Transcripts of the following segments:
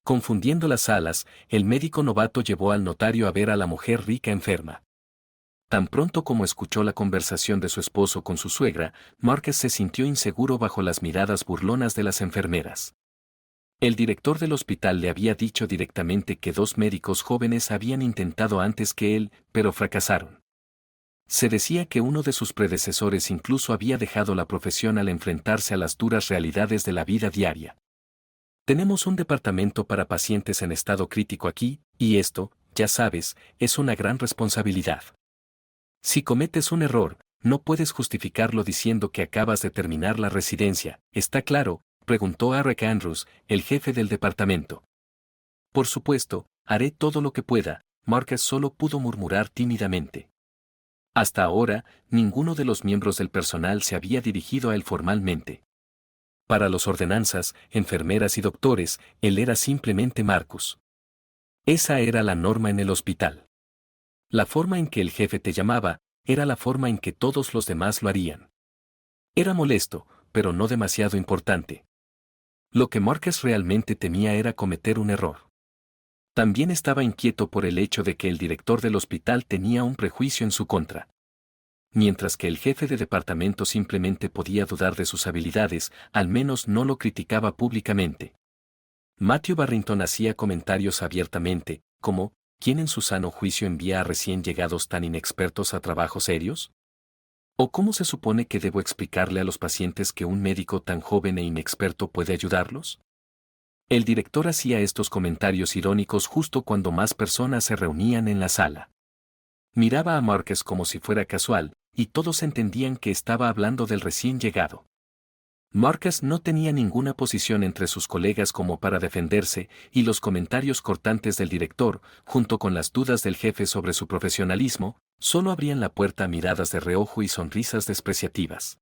Confundiendo las salas, el médico novato llevó al notario a ver a la mujer rica enferma. Tan pronto como escuchó la conversación de su esposo con su suegra, Márquez se sintió inseguro bajo las miradas burlonas de las enfermeras. El director del hospital le había dicho directamente que dos médicos jóvenes habían intentado antes que él, pero fracasaron. Se decía que uno de sus predecesores incluso había dejado la profesión al enfrentarse a las duras realidades de la vida diaria. Tenemos un departamento para pacientes en estado crítico aquí, y esto, ya sabes, es una gran responsabilidad. Si cometes un error, no puedes justificarlo diciendo que acabas de terminar la residencia, ¿está claro?, preguntó Eric Andrews, el jefe del departamento. Por supuesto, haré todo lo que pueda, Márquez solo pudo murmurar tímidamente. Hasta ahora, ninguno de los miembros del personal se había dirigido a él formalmente. Para los ordenanzas, enfermeras y doctores, él era simplemente Marcus. Esa era la norma en el hospital. La forma en que el jefe te llamaba, era la forma en que todos los demás lo harían. Era molesto, pero no demasiado importante. Lo que Márquez realmente temía era cometer un error. También estaba inquieto por el hecho de que el director del hospital tenía un prejuicio en su contra. Mientras que el jefe de departamento simplemente podía dudar de sus habilidades, al menos no lo criticaba públicamente. Matthew Barrington hacía comentarios abiertamente, como, ¿quién en su sano juicio envía a recién llegados tan inexpertos a trabajos serios? ¿O cómo se supone que debo explicarle a los pacientes que un médico tan joven e inexperto puede ayudarlos? El director hacía estos comentarios irónicos justo cuando más personas se reunían en la sala. Miraba a Márquez como si fuera casual, y todos entendían que estaba hablando del recién llegado. Márquez no tenía ninguna posición entre sus colegas como para defenderse, y los comentarios cortantes del director, junto con las dudas del jefe sobre su profesionalismo, solo abrían la puerta a miradas de reojo y sonrisas despreciativas.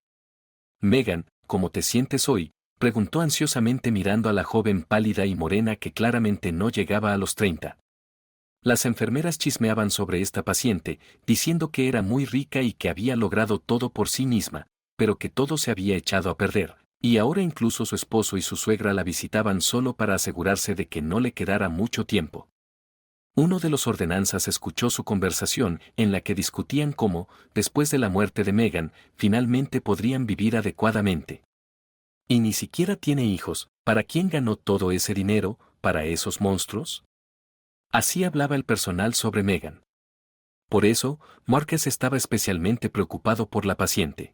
Megan, ¿cómo te sientes hoy?, preguntó ansiosamente mirando a la joven pálida y morena que claramente no llegaba a los 30. Las enfermeras chismeaban sobre esta paciente, diciendo que era muy rica y que había logrado todo por sí misma, pero que todo se había echado a perder, y ahora incluso su esposo y su suegra la visitaban solo para asegurarse de que no le quedara mucho tiempo. Uno de los ordenanzas escuchó su conversación en la que discutían cómo, después de la muerte de Megan, finalmente podrían vivir adecuadamente. Y ni siquiera tiene hijos, ¿para quién ganó todo ese dinero, para esos monstruos? Así hablaba el personal sobre Megan. Por eso, Márquez estaba especialmente preocupado por la paciente.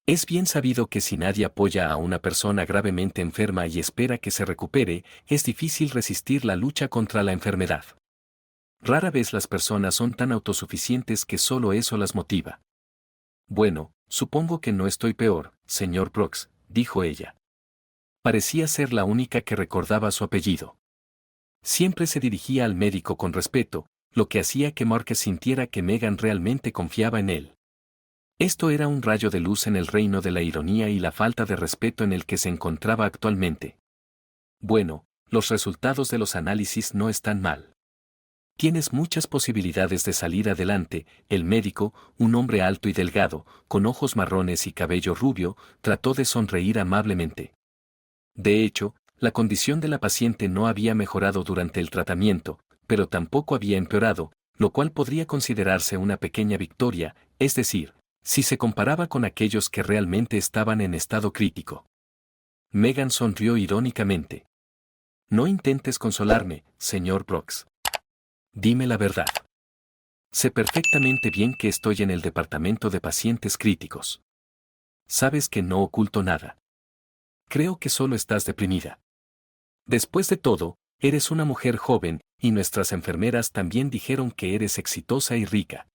Es bien sabido que si nadie apoya a una persona gravemente enferma y espera que se recupere, es difícil resistir la lucha contra la enfermedad. Rara vez las personas son tan autosuficientes que solo eso las motiva. Bueno, supongo que no estoy peor, señor Brooks, dijo ella. Parecía ser la única que recordaba su apellido. Siempre se dirigía al médico con respeto, lo que hacía que Márquez sintiera que Megan realmente confiaba en él. Esto era un rayo de luz en el reino de la ironía y la falta de respeto en el que se encontraba actualmente. Bueno, los resultados de los análisis no están mal. Tienes muchas posibilidades de salir adelante. El médico, un hombre alto y delgado, con ojos marrones y cabello rubio, trató de sonreír amablemente. De hecho, la condición de la paciente no había mejorado durante el tratamiento, pero tampoco había empeorado, lo cual podría considerarse una pequeña victoria, es decir, si se comparaba con aquellos que realmente estaban en estado crítico. Megan sonrió irónicamente. No intentes consolarme, señor Brooks. Dime la verdad. Sé perfectamente bien que estoy en el departamento de pacientes críticos. Sabes que no oculto nada. Creo que solo estás deprimida. Después de todo, eres una mujer joven, y nuestras enfermeras también dijeron que eres exitosa y rica.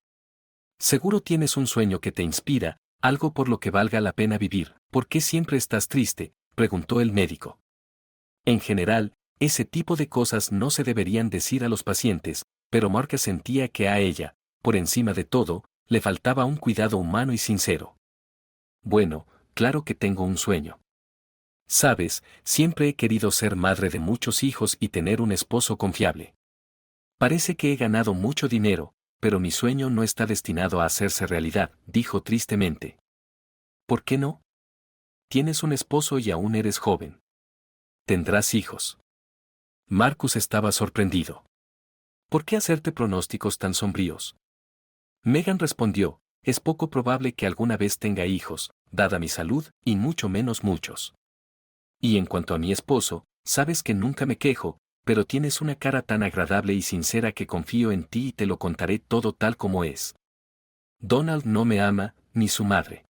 Seguro tienes un sueño que te inspira, algo por lo que valga la pena vivir. ¿Por qué siempre estás triste?, preguntó el médico. En general, ese tipo de cosas no se deberían decir a los pacientes, pero Márquez sentía que a ella, por encima de todo, le faltaba un cuidado humano y sincero. Bueno, claro que tengo un sueño. Sabes, siempre he querido ser madre de muchos hijos y tener un esposo confiable. Parece que he ganado mucho dinero, pero mi sueño no está destinado a hacerse realidad, dijo tristemente. ¿Por qué no? Tienes un esposo y aún eres joven. Tendrás hijos. Marcus estaba sorprendido. ¿Por qué hacerte pronósticos tan sombríos? Megan respondió, es poco probable que alguna vez tenga hijos, dada mi salud, y mucho menos muchos. Y en cuanto a mi esposo, sabes que nunca me quejo, pero tienes una cara tan agradable y sincera que confío en ti y te lo contaré todo tal como es. Donald no me ama, ni su madre.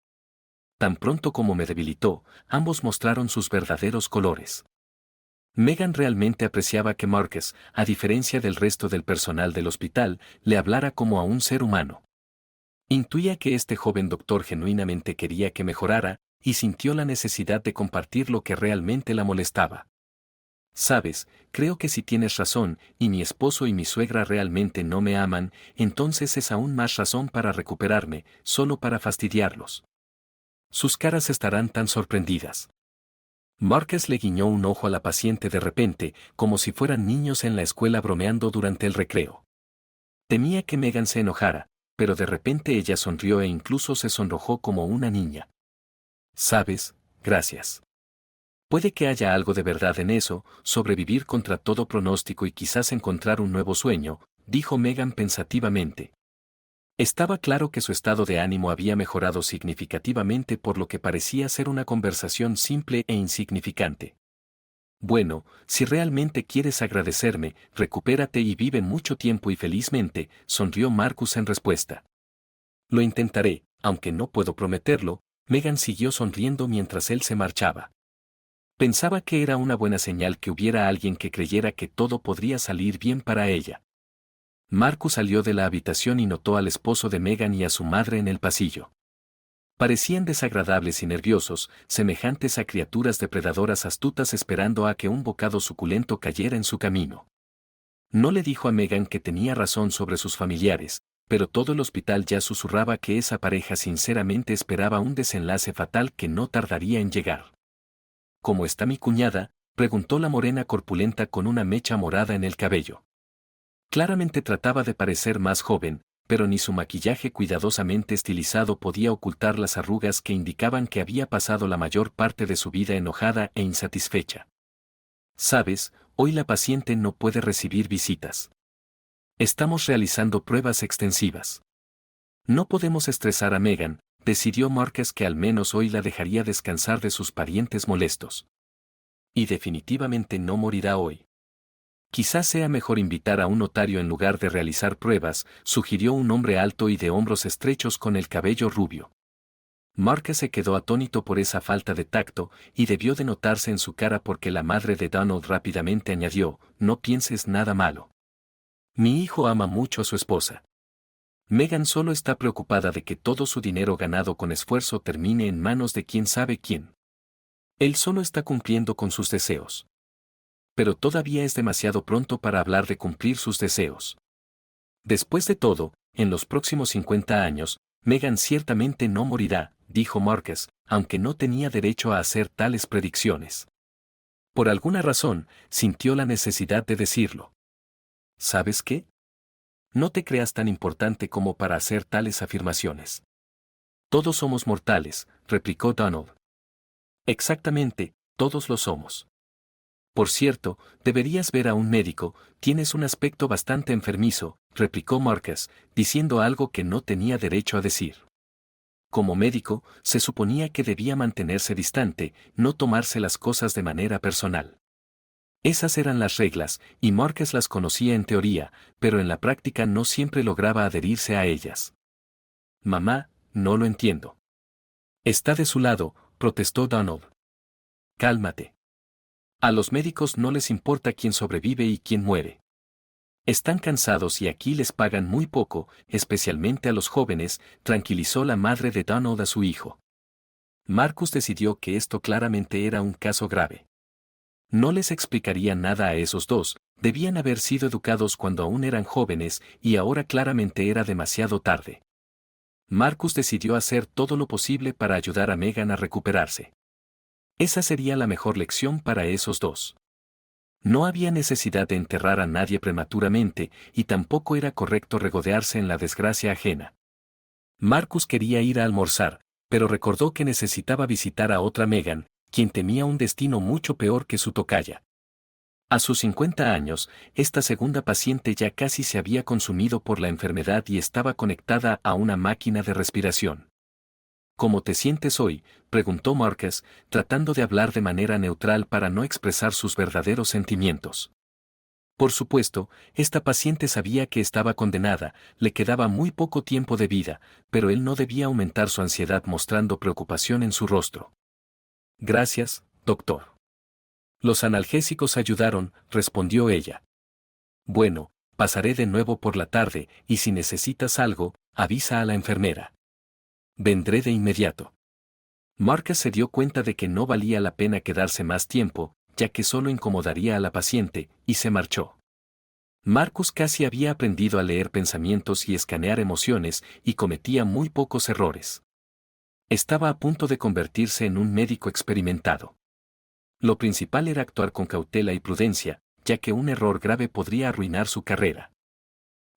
Tan pronto como me debilitó, ambos mostraron sus verdaderos colores. Megan realmente apreciaba que Marcus, a diferencia del resto del personal del hospital, le hablara como a un ser humano. Intuía que este joven doctor genuinamente quería que mejorara, y sintió la necesidad de compartir lo que realmente la molestaba. Sabes, creo que si tienes razón, y mi esposo y mi suegra realmente no me aman, entonces es aún más razón para recuperarme, solo para fastidiarlos. Sus caras estarán tan sorprendidas. Marcus le guiñó un ojo a la paciente de repente, como si fueran niños en la escuela bromeando durante el recreo. Temía que Megan se enojara, pero de repente ella sonrió e incluso se sonrojó como una niña. Sabes, gracias. Puede que haya algo de verdad en eso, sobrevivir contra todo pronóstico y quizás encontrar un nuevo sueño, dijo Megan pensativamente. Estaba claro que su estado de ánimo había mejorado significativamente por lo que parecía ser una conversación simple e insignificante. Bueno, si realmente quieres agradecerme, recupérate y vive mucho tiempo y felizmente, sonrió Marcus en respuesta. Lo intentaré, aunque no puedo prometerlo, Megan siguió sonriendo mientras él se marchaba. Pensaba que era una buena señal que hubiera alguien que creyera que todo podría salir bien para ella. Marcus salió de la habitación y notó al esposo de Megan y a su madre en el pasillo. Parecían desagradables y nerviosos, semejantes a criaturas depredadoras astutas esperando a que un bocado suculento cayera en su camino. No le dijo a Megan que tenía razón sobre sus familiares, pero todo el hospital ya susurraba que esa pareja sinceramente esperaba un desenlace fatal que no tardaría en llegar. ¿Cómo está mi cuñada?, preguntó la morena corpulenta con una mecha morada en el cabello. Claramente trataba de parecer más joven, pero ni su maquillaje cuidadosamente estilizado podía ocultar las arrugas que indicaban que había pasado la mayor parte de su vida enojada e insatisfecha. Sabes, hoy la paciente no puede recibir visitas. Estamos realizando pruebas extensivas. No podemos estresar a Megan, decidió Marcus que al menos hoy la dejaría descansar de sus parientes molestos. Y definitivamente no morirá hoy. Quizás sea mejor invitar a un notario en lugar de realizar pruebas, sugirió un hombre alto y de hombros estrechos con el cabello rubio. Marcus se quedó atónito por esa falta de tacto, y debió de notarse en su cara porque la madre de Donald rápidamente añadió, no pienses nada malo. Mi hijo ama mucho a su esposa. Megan solo está preocupada de que todo su dinero ganado con esfuerzo termine en manos de quién sabe quién. Él solo está cumpliendo con sus deseos. Pero todavía es demasiado pronto para hablar de cumplir sus deseos. Después de todo, en los próximos 50 años, Megan ciertamente no morirá, dijo Marcus, aunque no tenía derecho a hacer tales predicciones. Por alguna razón, sintió la necesidad de decirlo. ¿Sabes qué? No te creas tan importante como para hacer tales afirmaciones. Todos somos mortales, replicó Donald. Exactamente, todos lo somos. Por cierto, deberías ver a un médico, tienes un aspecto bastante enfermizo, replicó Marcus, diciendo algo que no tenía derecho a decir. Como médico, se suponía que debía mantenerse distante, no tomarse las cosas de manera personal. Esas eran las reglas, y Marcus las conocía en teoría, pero en la práctica no siempre lograba adherirse a ellas. Mamá, no lo entiendo. Está de su lado, protestó Donald. Cálmate. A los médicos no les importa quién sobrevive y quién muere. Están cansados y aquí les pagan muy poco, especialmente a los jóvenes, tranquilizó la madre de Donald a su hijo. Marcus decidió que esto claramente era un caso grave. No les explicaría nada a esos dos, debían haber sido educados cuando aún eran jóvenes y ahora claramente era demasiado tarde. Marcus decidió hacer todo lo posible para ayudar a Megan a recuperarse. Esa sería la mejor lección para esos dos. No había necesidad de enterrar a nadie prematuramente, y tampoco era correcto regodearse en la desgracia ajena. Marcus quería ir a almorzar, pero recordó que necesitaba visitar a otra Megan, quien temía un destino mucho peor que su tocaya. A sus 50 años, esta segunda paciente ya casi se había consumido por la enfermedad y estaba conectada a una máquina de respiración. ¿Cómo te sientes hoy?, preguntó Marcus, tratando de hablar de manera neutral para no expresar sus verdaderos sentimientos. Por supuesto, esta paciente sabía que estaba condenada, le quedaba muy poco tiempo de vida, pero él no debía aumentar su ansiedad mostrando preocupación en su rostro. Gracias, doctor. Los analgésicos ayudaron, respondió ella. Bueno, pasaré de nuevo por la tarde, y si necesitas algo, avisa a la enfermera. Vendré de inmediato. Marcus se dio cuenta de que no valía la pena quedarse más tiempo, ya que solo incomodaría a la paciente, y se marchó. Marcus casi había aprendido a leer pensamientos y escanear emociones, y cometía muy pocos errores. Estaba a punto de convertirse en un médico experimentado. Lo principal era actuar con cautela y prudencia, ya que un error grave podría arruinar su carrera.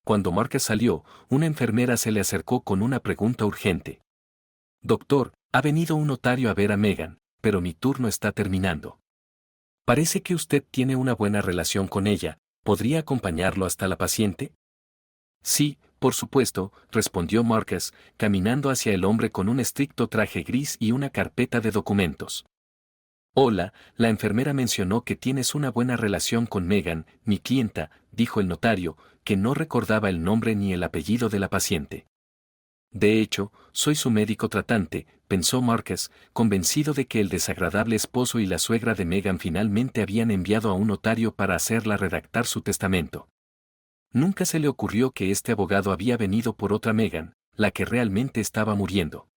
Cuando Marcus salió, una enfermera se le acercó con una pregunta urgente. Doctor, ha venido un notario a ver a Megan, pero mi turno está terminando. Parece que usted tiene una buena relación con ella, ¿podría acompañarlo hasta la paciente? Sí, por supuesto, respondió Marcus, caminando hacia el hombre con un estricto traje gris y una carpeta de documentos. Hola, la enfermera mencionó que tienes una buena relación con Megan, mi clienta, dijo el notario, que no recordaba el nombre ni el apellido de la paciente. De hecho, soy su médico tratante, pensó Marcus, convencido de que el desagradable esposo y la suegra de Megan finalmente habían enviado a un notario para hacerla redactar su testamento. Nunca se le ocurrió que este abogado había venido por otra Megan, la que realmente estaba muriendo.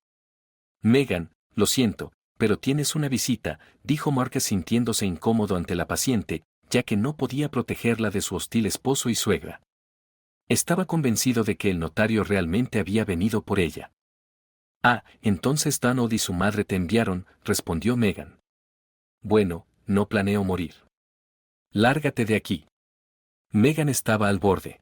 Megan, lo siento, pero tienes una visita, dijo Marcus sintiéndose incómodo ante la paciente, ya que no podía protegerla de su hostil esposo y suegra. Estaba convencido de que el notario realmente había venido por ella. Ah, entonces Donald y su madre te enviaron, respondió Megan. Bueno, no planeo morir. Lárgate de aquí. Megan estaba al borde.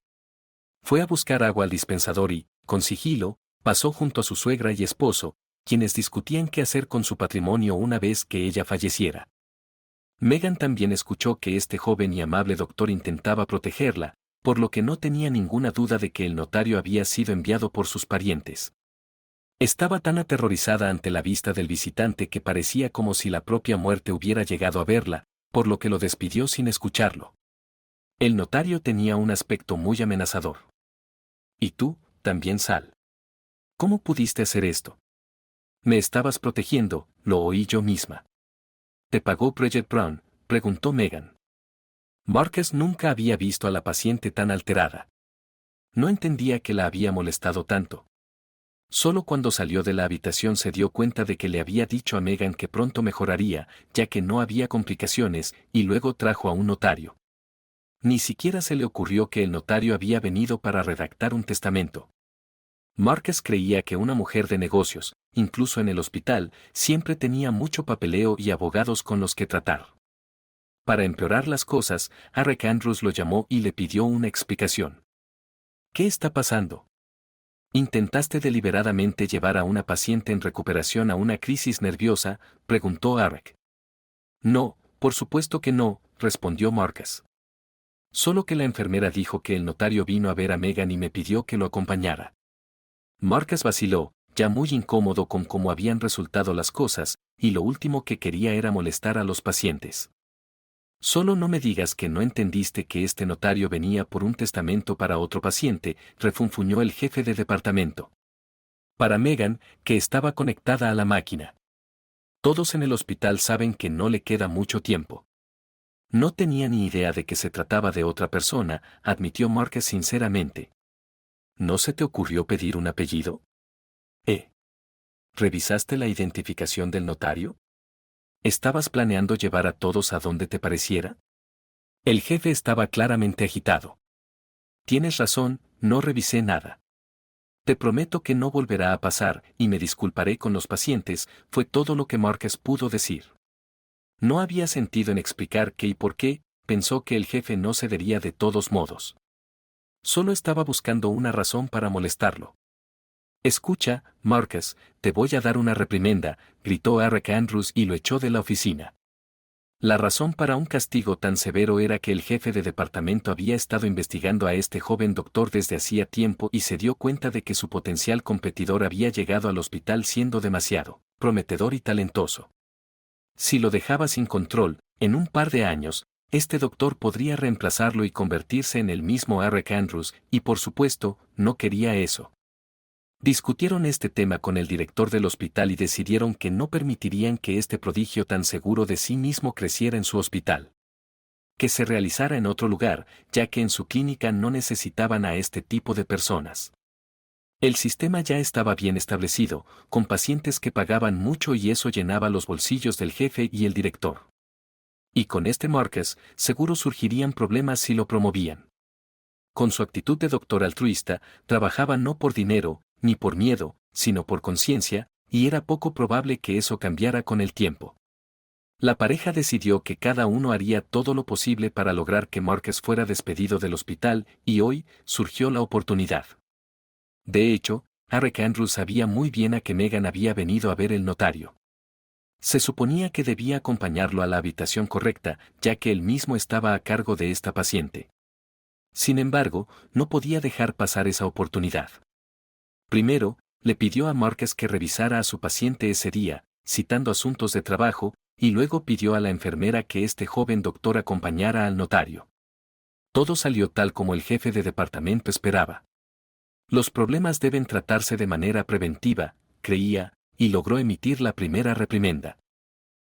Fue a buscar agua al dispensador y, con sigilo, pasó junto a su suegra y esposo, quienes discutían qué hacer con su patrimonio una vez que ella falleciera. Megan también escuchó que este joven y amable doctor intentaba protegerla, por lo que no tenía ninguna duda de que el notario había sido enviado por sus parientes. Estaba tan aterrorizada ante la vista del visitante que parecía como si la propia muerte hubiera llegado a verla, por lo que lo despidió sin escucharlo. El notario tenía un aspecto muy amenazador. Y tú, también sal. ¿Cómo pudiste hacer esto? Me estabas protegiendo, lo oí yo misma. ¿Te pagó Bridget Brown?, preguntó Megan. Marcus nunca había visto a la paciente tan alterada. No entendía que la había molestado tanto. Solo cuando salió de la habitación se dio cuenta de que le había dicho a Megan que pronto mejoraría, ya que no había complicaciones, y luego trajo a un notario. Ni siquiera se le ocurrió que el notario había venido para redactar un testamento. Marcus creía que una mujer de negocios, incluso en el hospital, siempre tenía mucho papeleo y abogados con los que tratar. Para empeorar las cosas, Eric Andrews lo llamó y le pidió una explicación. ¿Qué está pasando? ¿Intentaste deliberadamente llevar a una paciente en recuperación a una crisis nerviosa?, preguntó Eric. No, por supuesto que no, respondió Marcus. Solo que la enfermera dijo que el notario vino a ver a Megan y me pidió que lo acompañara. Marcus vaciló, ya muy incómodo con cómo habían resultado las cosas, y lo último que quería era molestar a los pacientes. Solo no me digas que no entendiste que este notario venía por un testamento para otro paciente, refunfuñó el jefe de departamento. Para Megan, que estaba conectada a la máquina. Todos en el hospital saben que no le queda mucho tiempo. No tenía ni idea de que se trataba de otra persona, admitió Marcus sinceramente. ¿No se te ocurrió pedir un apellido? ¿Revisaste la identificación del notario? ¿Estabas planeando llevar a todos a donde te pareciera? El jefe estaba claramente agitado. Tienes razón, no revisé nada. Te prometo que no volverá a pasar, y me disculparé con los pacientes, fue todo lo que Marcus pudo decir. No había sentido en explicar qué y por qué, pensó que el jefe no cedería de todos modos. Solo estaba buscando una razón para molestarlo. Escucha, Marcus, te voy a dar una reprimenda, gritó Eric Andrews y lo echó de la oficina. La razón para un castigo tan severo era que el jefe de departamento había estado investigando a este joven doctor desde hacía tiempo y se dio cuenta de que su potencial competidor había llegado al hospital siendo demasiado prometedor y talentoso. Si lo dejaba sin control, en un par de años, este doctor podría reemplazarlo y convertirse en el mismo Eric Andrews, y por supuesto, no quería eso. Discutieron este tema con el director del hospital y decidieron que no permitirían que este prodigio tan seguro de sí mismo creciera en su hospital. Que se realizara en otro lugar, ya que en su clínica no necesitaban a este tipo de personas. El sistema ya estaba bien establecido, con pacientes que pagaban mucho y eso llenaba los bolsillos del jefe y el director. Y con este Marcus, seguro surgirían problemas si lo promovían. Con su actitud de doctor altruista, trabajaba no por dinero, ni por miedo, sino por conciencia, y era poco probable que eso cambiara con el tiempo. La pareja decidió que cada uno haría todo lo posible para lograr que Marcus fuera despedido del hospital, y hoy surgió la oportunidad. De hecho, Eric Andrews sabía muy bien a que Megan había venido a ver el notario. Se suponía que debía acompañarlo a la habitación correcta, ya que él mismo estaba a cargo de esta paciente. Sin embargo, no podía dejar pasar esa oportunidad. Primero, le pidió a Marcus que revisara a su paciente ese día, citando asuntos de trabajo, y luego pidió a la enfermera que este joven doctor acompañara al notario. Todo salió tal como el jefe de departamento esperaba. Los problemas deben tratarse de manera preventiva, creía, y logró emitir la primera reprimenda.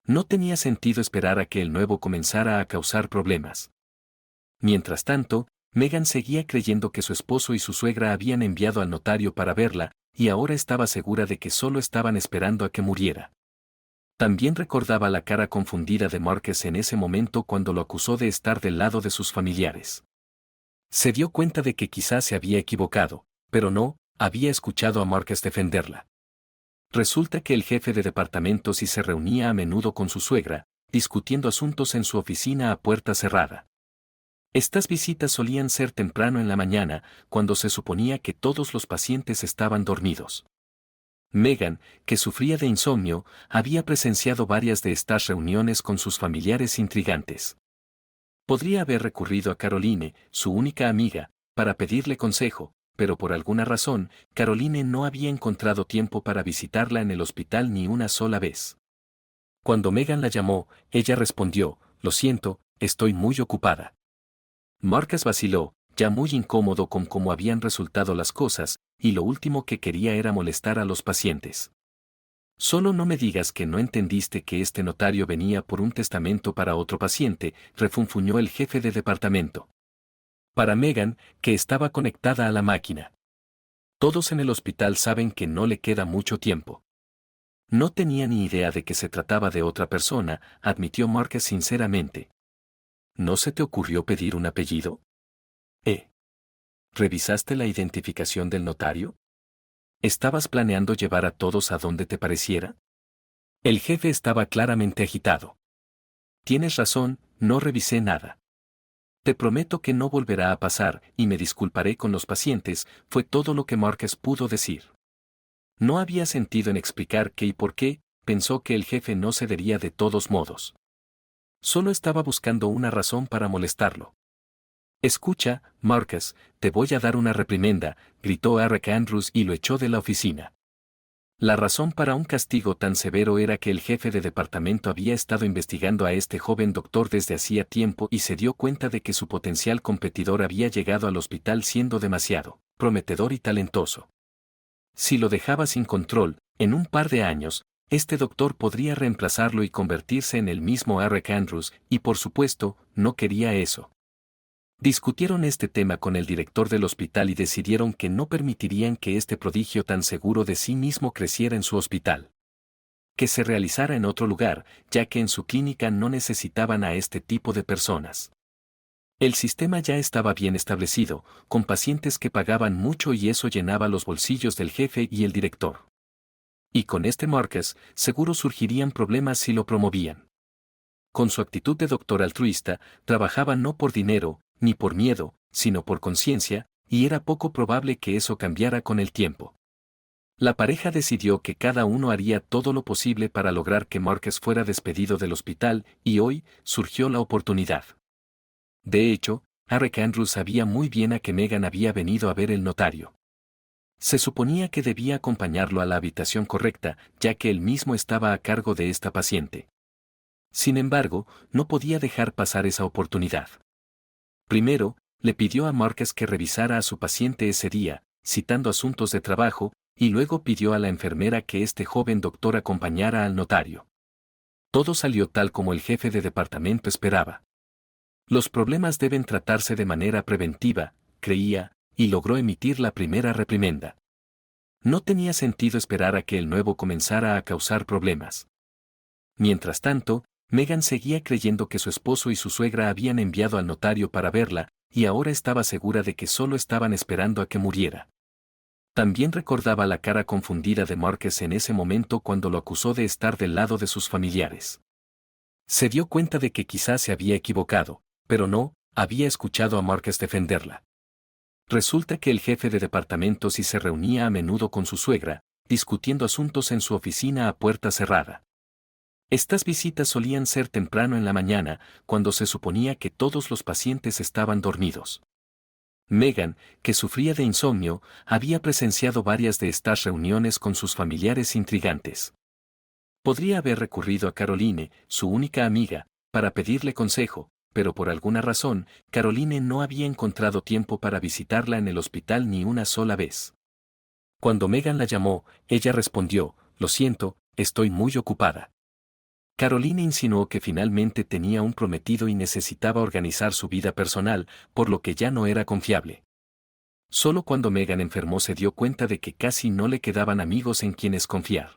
No tenía sentido esperar a que el nuevo comenzara a causar problemas. Mientras tanto, Megan seguía creyendo que su esposo y su suegra habían enviado al notario para verla, y ahora estaba segura de que solo estaban esperando a que muriera. También recordaba la cara confundida de Marcus en ese momento cuando lo acusó de estar del lado de sus familiares. Se dio cuenta de que quizás se había equivocado, pero no, había escuchado a Marcus defenderla. Resulta que el jefe de departamento sí se reunía a menudo con su suegra, discutiendo asuntos en su oficina a puerta cerrada. Estas visitas solían ser temprano en la mañana, cuando se suponía que todos los pacientes estaban dormidos. Megan, que sufría de insomnio, había presenciado varias de estas reuniones con sus familiares intrigantes. Podría haber recurrido a Caroline, su única amiga, para pedirle consejo, pero por alguna razón, Caroline no había encontrado tiempo para visitarla en el hospital ni una sola vez. Cuando Megan la llamó, ella respondió, «Lo siento, estoy muy ocupada». Marcus vaciló, ya muy incómodo con cómo habían resultado las cosas, y lo último que quería era molestar a los pacientes. «Solo no me digas que no entendiste que este notario venía por un testamento para otro paciente», refunfuñó el jefe de departamento. Para Megan, que estaba conectada a la máquina. Todos en el hospital saben que no le queda mucho tiempo. No tenía ni idea de que se trataba de otra persona, admitió Marcus sinceramente. ¿No se te ocurrió pedir un apellido? ¿Revisaste la identificación del notario? ¿Estabas planeando llevar a todos a donde te pareciera? El jefe estaba claramente agitado. Tienes razón, no revisé nada. Te prometo que no volverá a pasar, y me disculparé con los pacientes, fue todo lo que Marcus pudo decir. No había sentido en explicar qué y por qué, pensó que el jefe no cedería de todos modos. Solo estaba buscando una razón para molestarlo. «Escucha, Marcus, te voy a dar una reprimenda», gritó Eric Andrews y lo echó de la oficina. La razón para un castigo tan severo era que el jefe de departamento había estado investigando a este joven doctor desde hacía tiempo y se dio cuenta de que su potencial competidor había llegado al hospital siendo demasiado prometedor y talentoso. Si lo dejaba sin control, en un par de años, este doctor podría reemplazarlo y convertirse en el mismo Eric Andrews, y por supuesto, no quería eso. Discutieron este tema con el director del hospital y decidieron que no permitirían que este prodigio tan seguro de sí mismo creciera en su hospital. Que se realizara en otro lugar, ya que en su clínica no necesitaban a este tipo de personas. El sistema ya estaba bien establecido, con pacientes que pagaban mucho y eso llenaba los bolsillos del jefe y el director. Y con este Marcus, seguro surgirían problemas si lo promovían. Con su actitud de doctor altruista, trabajaba no por dinero, ni por miedo, sino por conciencia, y era poco probable que eso cambiara con el tiempo. La pareja decidió que cada uno haría todo lo posible para lograr que Marcus fuera despedido del hospital y hoy surgió la oportunidad. De hecho, Eric Andrews sabía muy bien a que Megan había venido a ver el notario. Se suponía que debía acompañarlo a la habitación correcta, ya que él mismo estaba a cargo de esta paciente. Sin embargo, no podía dejar pasar esa oportunidad. Primero, le pidió a Marcus que revisara a su paciente ese día, citando asuntos de trabajo, y luego pidió a la enfermera que este joven doctor acompañara al notario. Todo salió tal como el jefe de departamento esperaba. Los problemas deben tratarse de manera preventiva, creía, y logró emitir la primera reprimenda. No tenía sentido esperar a que el nuevo comenzara a causar problemas. Mientras tanto, Megan seguía creyendo que su esposo y su suegra habían enviado al notario para verla, y ahora estaba segura de que solo estaban esperando a que muriera. También recordaba la cara confundida de Marcus en ese momento cuando lo acusó de estar del lado de sus familiares. Se dio cuenta de que quizás se había equivocado, pero no, había escuchado a Marcus defenderla. Resulta que el jefe de departamento sí se reunía a menudo con su suegra, discutiendo asuntos en su oficina a puerta cerrada. Estas visitas solían ser temprano en la mañana, cuando se suponía que todos los pacientes estaban dormidos. Megan, que sufría de insomnio, había presenciado varias de estas reuniones con sus familiares intrigantes. Podría haber recurrido a Caroline, su única amiga, para pedirle consejo, pero por alguna razón, Caroline no había encontrado tiempo para visitarla en el hospital ni una sola vez. Cuando Megan la llamó, ella respondió, «Lo siento, estoy muy ocupada». Caroline insinuó que finalmente tenía un prometido y necesitaba organizar su vida personal, por lo que ya no era confiable. Solo cuando Megan enfermó se dio cuenta de que casi no le quedaban amigos en quienes confiar.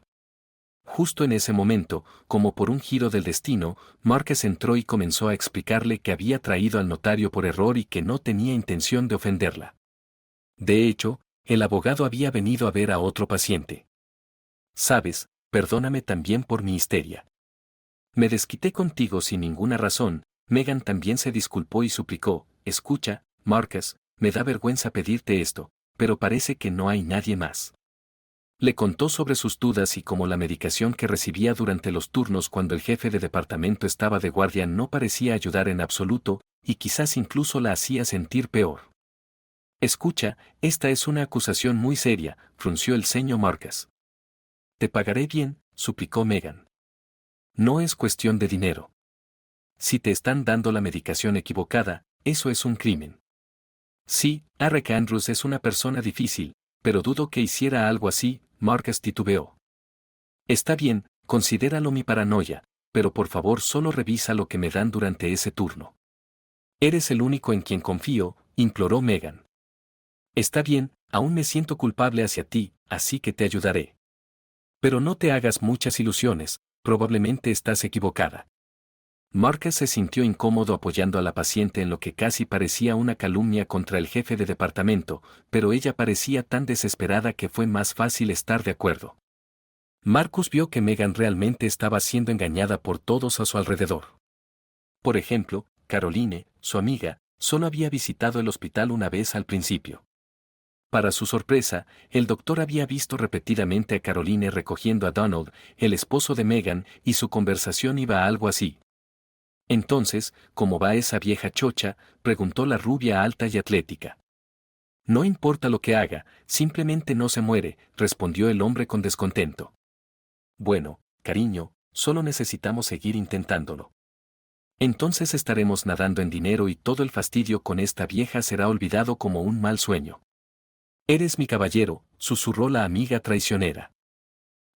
Justo en ese momento, como por un giro del destino, Marcus entró y comenzó a explicarle que había traído al notario por error y que no tenía intención de ofenderla. De hecho, el abogado había venido a ver a otro paciente. «Sabes, perdóname también por mi histeria. Me desquité contigo sin ninguna razón». Megan también se disculpó y suplicó, «Escucha, Marcus, me da vergüenza pedirte esto, pero parece que no hay nadie más». Le contó sobre sus dudas y cómo la medicación que recibía durante los turnos cuando el jefe de departamento estaba de guardia no parecía ayudar en absoluto, y quizás incluso la hacía sentir peor. «Escucha, esta es una acusación muy seria», frunció el ceño Marcus. «Te pagaré bien», suplicó Megan. «No es cuestión de dinero. Si te están dando la medicación equivocada, eso es un crimen». «Sí, Eric Andrews es una persona difícil, pero dudo que hiciera algo así», Marcus titubeó. «Está bien, considéralo mi paranoia, pero por favor solo revisa lo que me dan durante ese turno». «Eres el único en quien confío», imploró Megan. «Está bien, aún me siento culpable hacia ti, así que te ayudaré. Pero no te hagas muchas ilusiones, probablemente estás equivocada». Marcus se sintió incómodo apoyando a la paciente en lo que casi parecía una calumnia contra el jefe de departamento, pero ella parecía tan desesperada que fue más fácil estar de acuerdo. Marcus vio que Megan realmente estaba siendo engañada por todos a su alrededor. Por ejemplo, Caroline, su amiga, solo había visitado el hospital una vez al principio. Para su sorpresa, el doctor había visto repetidamente a Caroline recogiendo a Donald, el esposo de Megan, y su conversación iba a algo así. «Entonces, ¿cómo va esa vieja chocha?», preguntó la rubia alta y atlética. «No importa lo que haga, simplemente no se muere», respondió el hombre con descontento. «Bueno, cariño, solo necesitamos seguir intentándolo. Entonces estaremos nadando en dinero y todo el fastidio con esta vieja será olvidado como un mal sueño». «Eres mi caballero», susurró la amiga traicionera.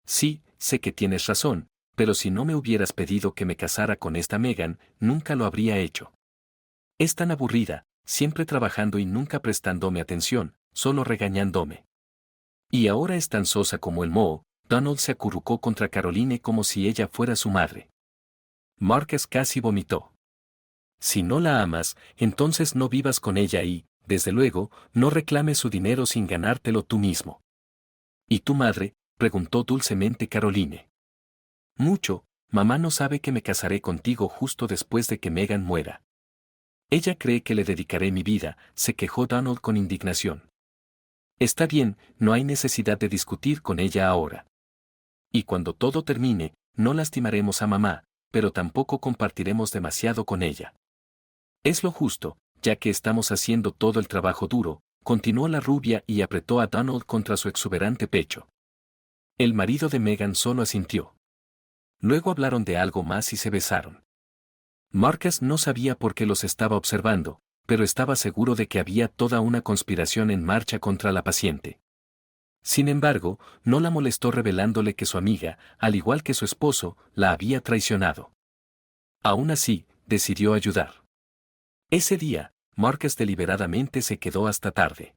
«Sí, sé que tienes razón, pero si no me hubieras pedido que me casara con esta Megan, nunca lo habría hecho. Es tan aburrida, siempre trabajando y nunca prestándome atención, solo regañándome. Y ahora es tan sosa como el moho». Donald se acurrucó contra Caroline como si ella fuera su madre. Marcus casi vomitó. «Si no la amas, entonces no vivas con ella y, desde luego, no reclames su dinero sin ganártelo tú mismo». «¿Y tu madre?», preguntó dulcemente Caroline. «Mucho, mamá no sabe que me casaré contigo justo después de que Megan muera. Ella cree que le dedicaré mi vida», se quejó Donald con indignación. Está bien, no hay necesidad de discutir con ella ahora. Y cuando todo termine, no lastimaremos a mamá, pero tampoco compartiremos demasiado con ella. Es lo justo, ya que estamos haciendo todo el trabajo duro, continuó la rubia y apretó a Donald contra su exuberante pecho. El marido de Megan solo asintió. Luego hablaron de algo más y se besaron. Marcus no sabía por qué los estaba observando, pero estaba seguro de que había toda una conspiración en marcha contra la paciente. Sin embargo, no la molestó revelándole que su amiga, al igual que su esposo, la había traicionado. Aún así, decidió ayudar. Ese día, Marcus deliberadamente se quedó hasta tarde.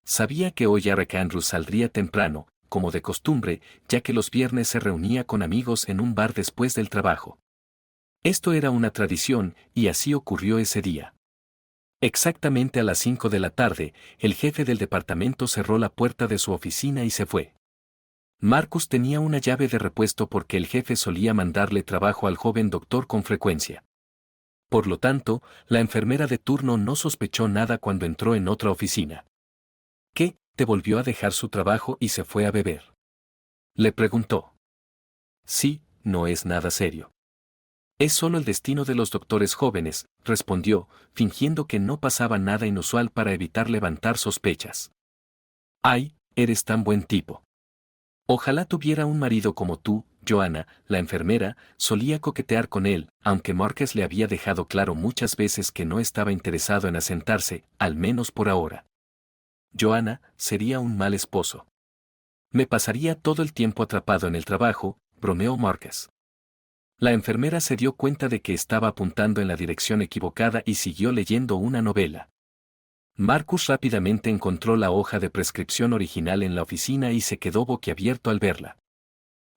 Sabía que hoy Eric Andrews saldría temprano, como de costumbre, ya que los viernes se reunía con amigos en un bar después del trabajo. Esto era una tradición, y así ocurrió ese día. Exactamente a las 5 de la tarde, el jefe del departamento cerró la puerta de su oficina y se fue. Marcus tenía una llave de repuesto porque el jefe solía mandarle trabajo al joven doctor con frecuencia. Por lo tanto, la enfermera de turno no sospechó nada cuando entró en otra oficina. ¿Qué? ¿Te volvió a dejar su trabajo y se fue a beber? Le preguntó. Sí, no es nada serio. Es solo el destino de los doctores jóvenes, respondió, fingiendo que no pasaba nada inusual para evitar levantar sospechas. Ay, eres tan buen tipo. Ojalá tuviera un marido como tú, Joanna, la enfermera, solía coquetear con él, aunque Marcus le había dejado claro muchas veces que no estaba interesado en asentarse, al menos por ahora. Joanna, sería un mal esposo. Me pasaría todo el tiempo atrapado en el trabajo, bromeó Marcus. La enfermera se dio cuenta de que estaba apuntando en la dirección equivocada y siguió leyendo una novela. Marcus rápidamente encontró la hoja de prescripción original en la oficina y se quedó boquiabierto al verla.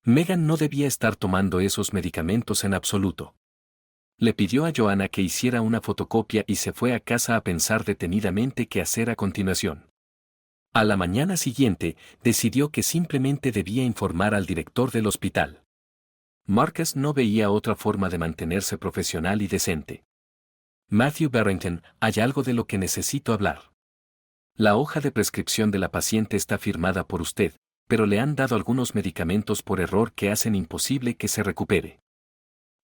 Megan no debía estar tomando esos medicamentos en absoluto. Le pidió a Joanna que hiciera una fotocopia y se fue a casa a pensar detenidamente qué hacer a continuación. A la mañana siguiente, decidió que simplemente debía informar al director del hospital. Marcus no veía otra forma de mantenerse profesional y decente. Matthew Barrington, hay algo de lo que necesito hablar. La hoja de prescripción de la paciente está firmada por usted, pero le han dado algunos medicamentos por error que hacen imposible que se recupere.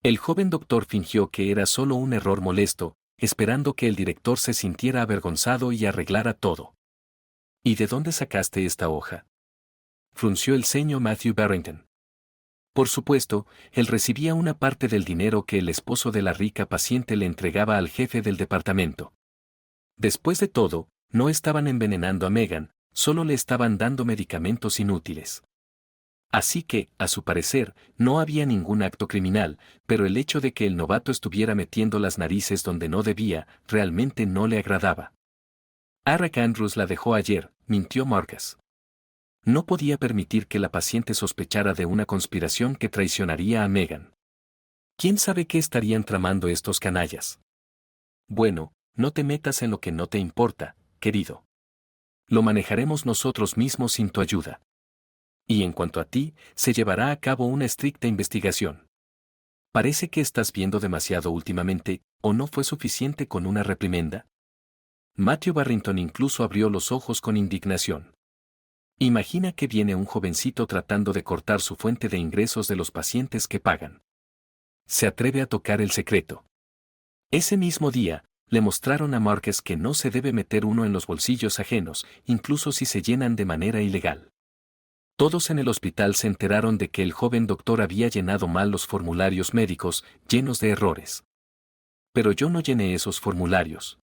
El joven doctor fingió que era solo un error molesto, esperando que el director se sintiera avergonzado y arreglara todo. ¿Y de dónde sacaste esta hoja? Frunció el ceño Matthew Barrington. Por supuesto, él recibía una parte del dinero que el esposo de la rica paciente le entregaba al jefe del departamento. Después de todo, no estaban envenenando a Megan, solo le estaban dando medicamentos inútiles. Así que, a su parecer, no había ningún acto criminal, pero el hecho de que el novato estuviera metiendo las narices donde no debía, realmente no le agradaba. Eric Andrews la dejó ayer, mintió Marcus. No podía permitir que la paciente sospechara de una conspiración que traicionaría a Megan. ¿Quién sabe qué estarían tramando estos canallas? Bueno, no te metas en lo que no te importa, querido. Lo manejaremos nosotros mismos sin tu ayuda. Y en cuanto a ti, se llevará a cabo una estricta investigación. Parece que estás viendo demasiado últimamente, ¿o no fue suficiente con una reprimenda? Matthew Barrington incluso abrió los ojos con indignación. Imagina que viene un jovencito tratando de cortar su fuente de ingresos de los pacientes que pagan. Se atreve a tocar el secreto. Ese mismo día, le mostraron a Marcus que no se debe meter uno en los bolsillos ajenos, incluso si se llenan de manera ilegal. Todos en el hospital se enteraron de que el joven doctor había llenado mal los formularios médicos, llenos de errores. Pero yo no llené esos formularios.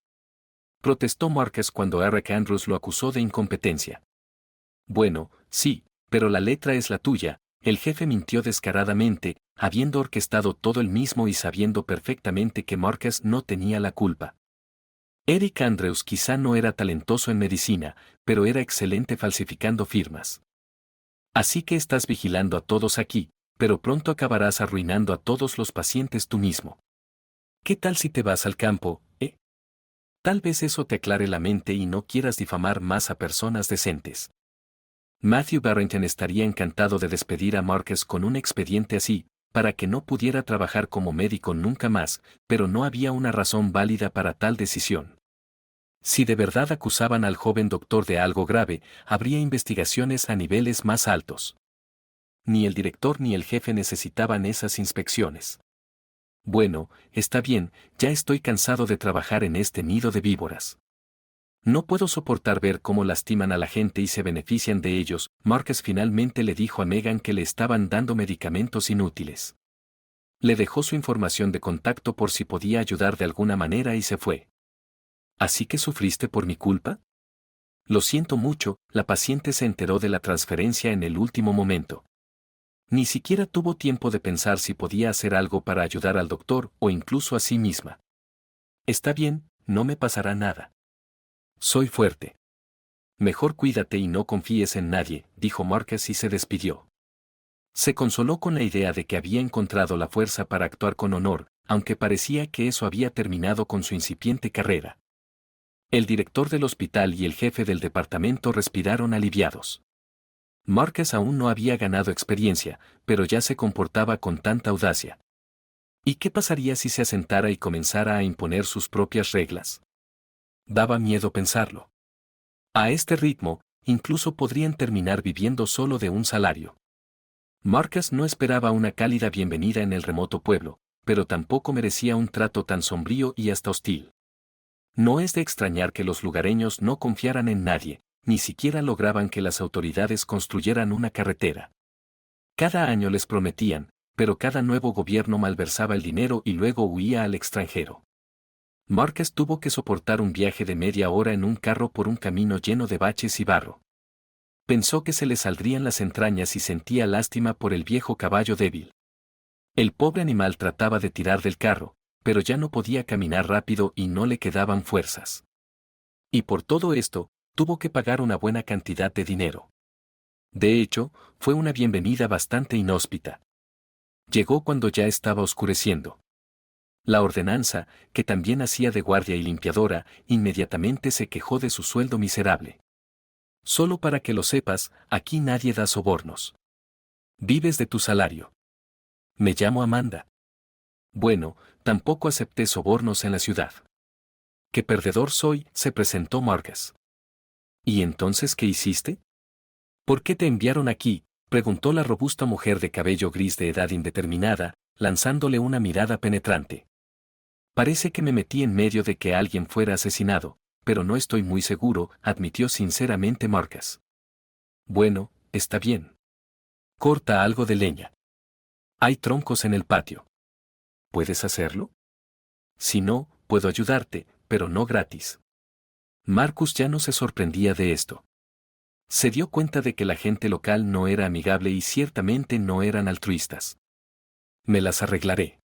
Protestó Marcus cuando Eric Andrews lo acusó de incompetencia. Bueno, sí, pero la letra es la tuya, el jefe mintió descaradamente, habiendo orquestado todo él mismo y sabiendo perfectamente que Marcus no tenía la culpa. Eric Andrews quizá no era talentoso en medicina, pero era excelente falsificando firmas. Así que estás vigilando a todos aquí, pero pronto acabarás arruinando a todos los pacientes tú mismo. ¿Qué tal si te vas al campo, eh? Tal vez eso te aclare la mente y no quieras difamar más a personas decentes. Matthew Barrington estaría encantado de despedir a Marcus con un expediente así, para que no pudiera trabajar como médico nunca más, pero no había una razón válida para tal decisión. Si de verdad acusaban al joven doctor de algo grave, habría investigaciones a niveles más altos. Ni el director ni el jefe necesitaban esas inspecciones. Bueno, está bien, ya estoy cansado de trabajar en este nido de víboras. No puedo soportar ver cómo lastiman a la gente y se benefician de ellos. Marcus finalmente le dijo a Megan que le estaban dando medicamentos inútiles. Le dejó su información de contacto por si podía ayudar de alguna manera y se fue. ¿Así que sufriste por mi culpa? Lo siento mucho, la paciente se enteró de la transferencia en el último momento. Ni siquiera tuvo tiempo de pensar si podía hacer algo para ayudar al doctor o incluso a sí misma. Está bien, no me pasará nada. Soy fuerte. Mejor cuídate y no confíes en nadie, dijo Marcus y se despidió. Se consoló con la idea de que había encontrado la fuerza para actuar con honor, aunque parecía que eso había terminado con su incipiente carrera. El director del hospital y el jefe del departamento respiraron aliviados. Marcus aún no había ganado experiencia, pero ya se comportaba con tanta audacia. ¿Y qué pasaría si se asentara y comenzara a imponer sus propias reglas? Daba miedo pensarlo. A este ritmo, incluso podrían terminar viviendo solo de un salario. Marcus no esperaba una cálida bienvenida en el remoto pueblo, pero tampoco merecía un trato tan sombrío y hasta hostil. No es de extrañar que los lugareños no confiaran en nadie, ni siquiera lograban que las autoridades construyeran una carretera. Cada año les prometían, pero cada nuevo gobierno malversaba el dinero y luego huía al extranjero. Marcus tuvo que soportar un viaje de media hora en un carro por un camino lleno de baches y barro. Pensó que se le saldrían las entrañas y sentía lástima por el viejo caballo débil. El pobre animal trataba de tirar del carro, pero ya no podía caminar rápido y no le quedaban fuerzas. Y por todo esto, tuvo que pagar una buena cantidad de dinero. De hecho, fue una bienvenida bastante inhóspita. Llegó cuando ya estaba oscureciendo. La ordenanza, que también hacía de guardia y limpiadora, inmediatamente se quejó de su sueldo miserable. Solo para que lo sepas, aquí nadie da sobornos. Vives de tu salario. Me llamo Amanda. Bueno, tampoco acepté sobornos en la ciudad. ¡Qué perdedor soy!, se presentó Marcus. ¿Y entonces qué hiciste? ¿Por qué te enviaron aquí?, preguntó la robusta mujer de cabello gris de edad indeterminada, lanzándole una mirada penetrante. Parece que me metí en medio de que alguien fuera asesinado, pero no estoy muy seguro, admitió sinceramente Marcus. Bueno, está bien. Corta algo de leña. Hay troncos en el patio. ¿Puedes hacerlo? Si no, puedo ayudarte, pero no gratis. Marcus ya no se sorprendía de esto. Se dio cuenta de que la gente local no era amigable y ciertamente no eran altruistas. Me las arreglaré.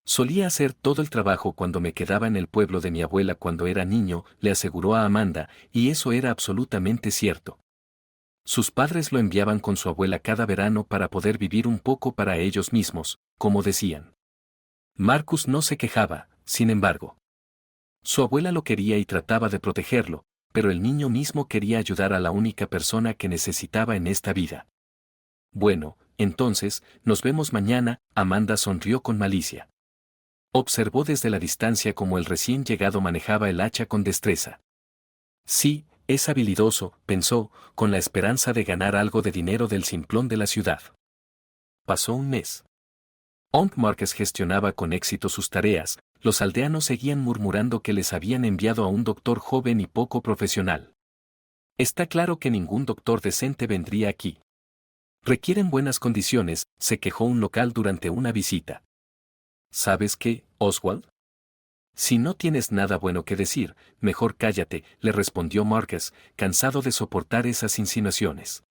Solía hacer todo el trabajo cuando me quedaba en el pueblo de mi abuela cuando era niño, le aseguró a Amanda, y eso era absolutamente cierto. Sus padres lo enviaban con su abuela cada verano para poder vivir un poco para ellos mismos, como decían. Marcus no se quejaba, sin embargo. Su abuela lo quería y trataba de protegerlo, pero el niño mismo quería ayudar a la única persona que necesitaba en esta vida. Bueno, entonces, nos vemos mañana, Amanda sonrió con malicia. Observó desde la distancia cómo el recién llegado manejaba el hacha con destreza. Sí, es habilidoso, pensó, con la esperanza de ganar algo de dinero del simplón de la ciudad. Pasó un mes. Aunque Marcus gestionaba con éxito sus tareas, los aldeanos seguían murmurando que les habían enviado a un doctor joven y poco profesional. Está claro que ningún doctor decente vendría aquí. Requieren buenas condiciones, se quejó un local durante una visita. ¿Sabes qué, Oswald? Si no tienes nada bueno que decir, mejor cállate, le respondió Marcus, cansado de soportar esas insinuaciones.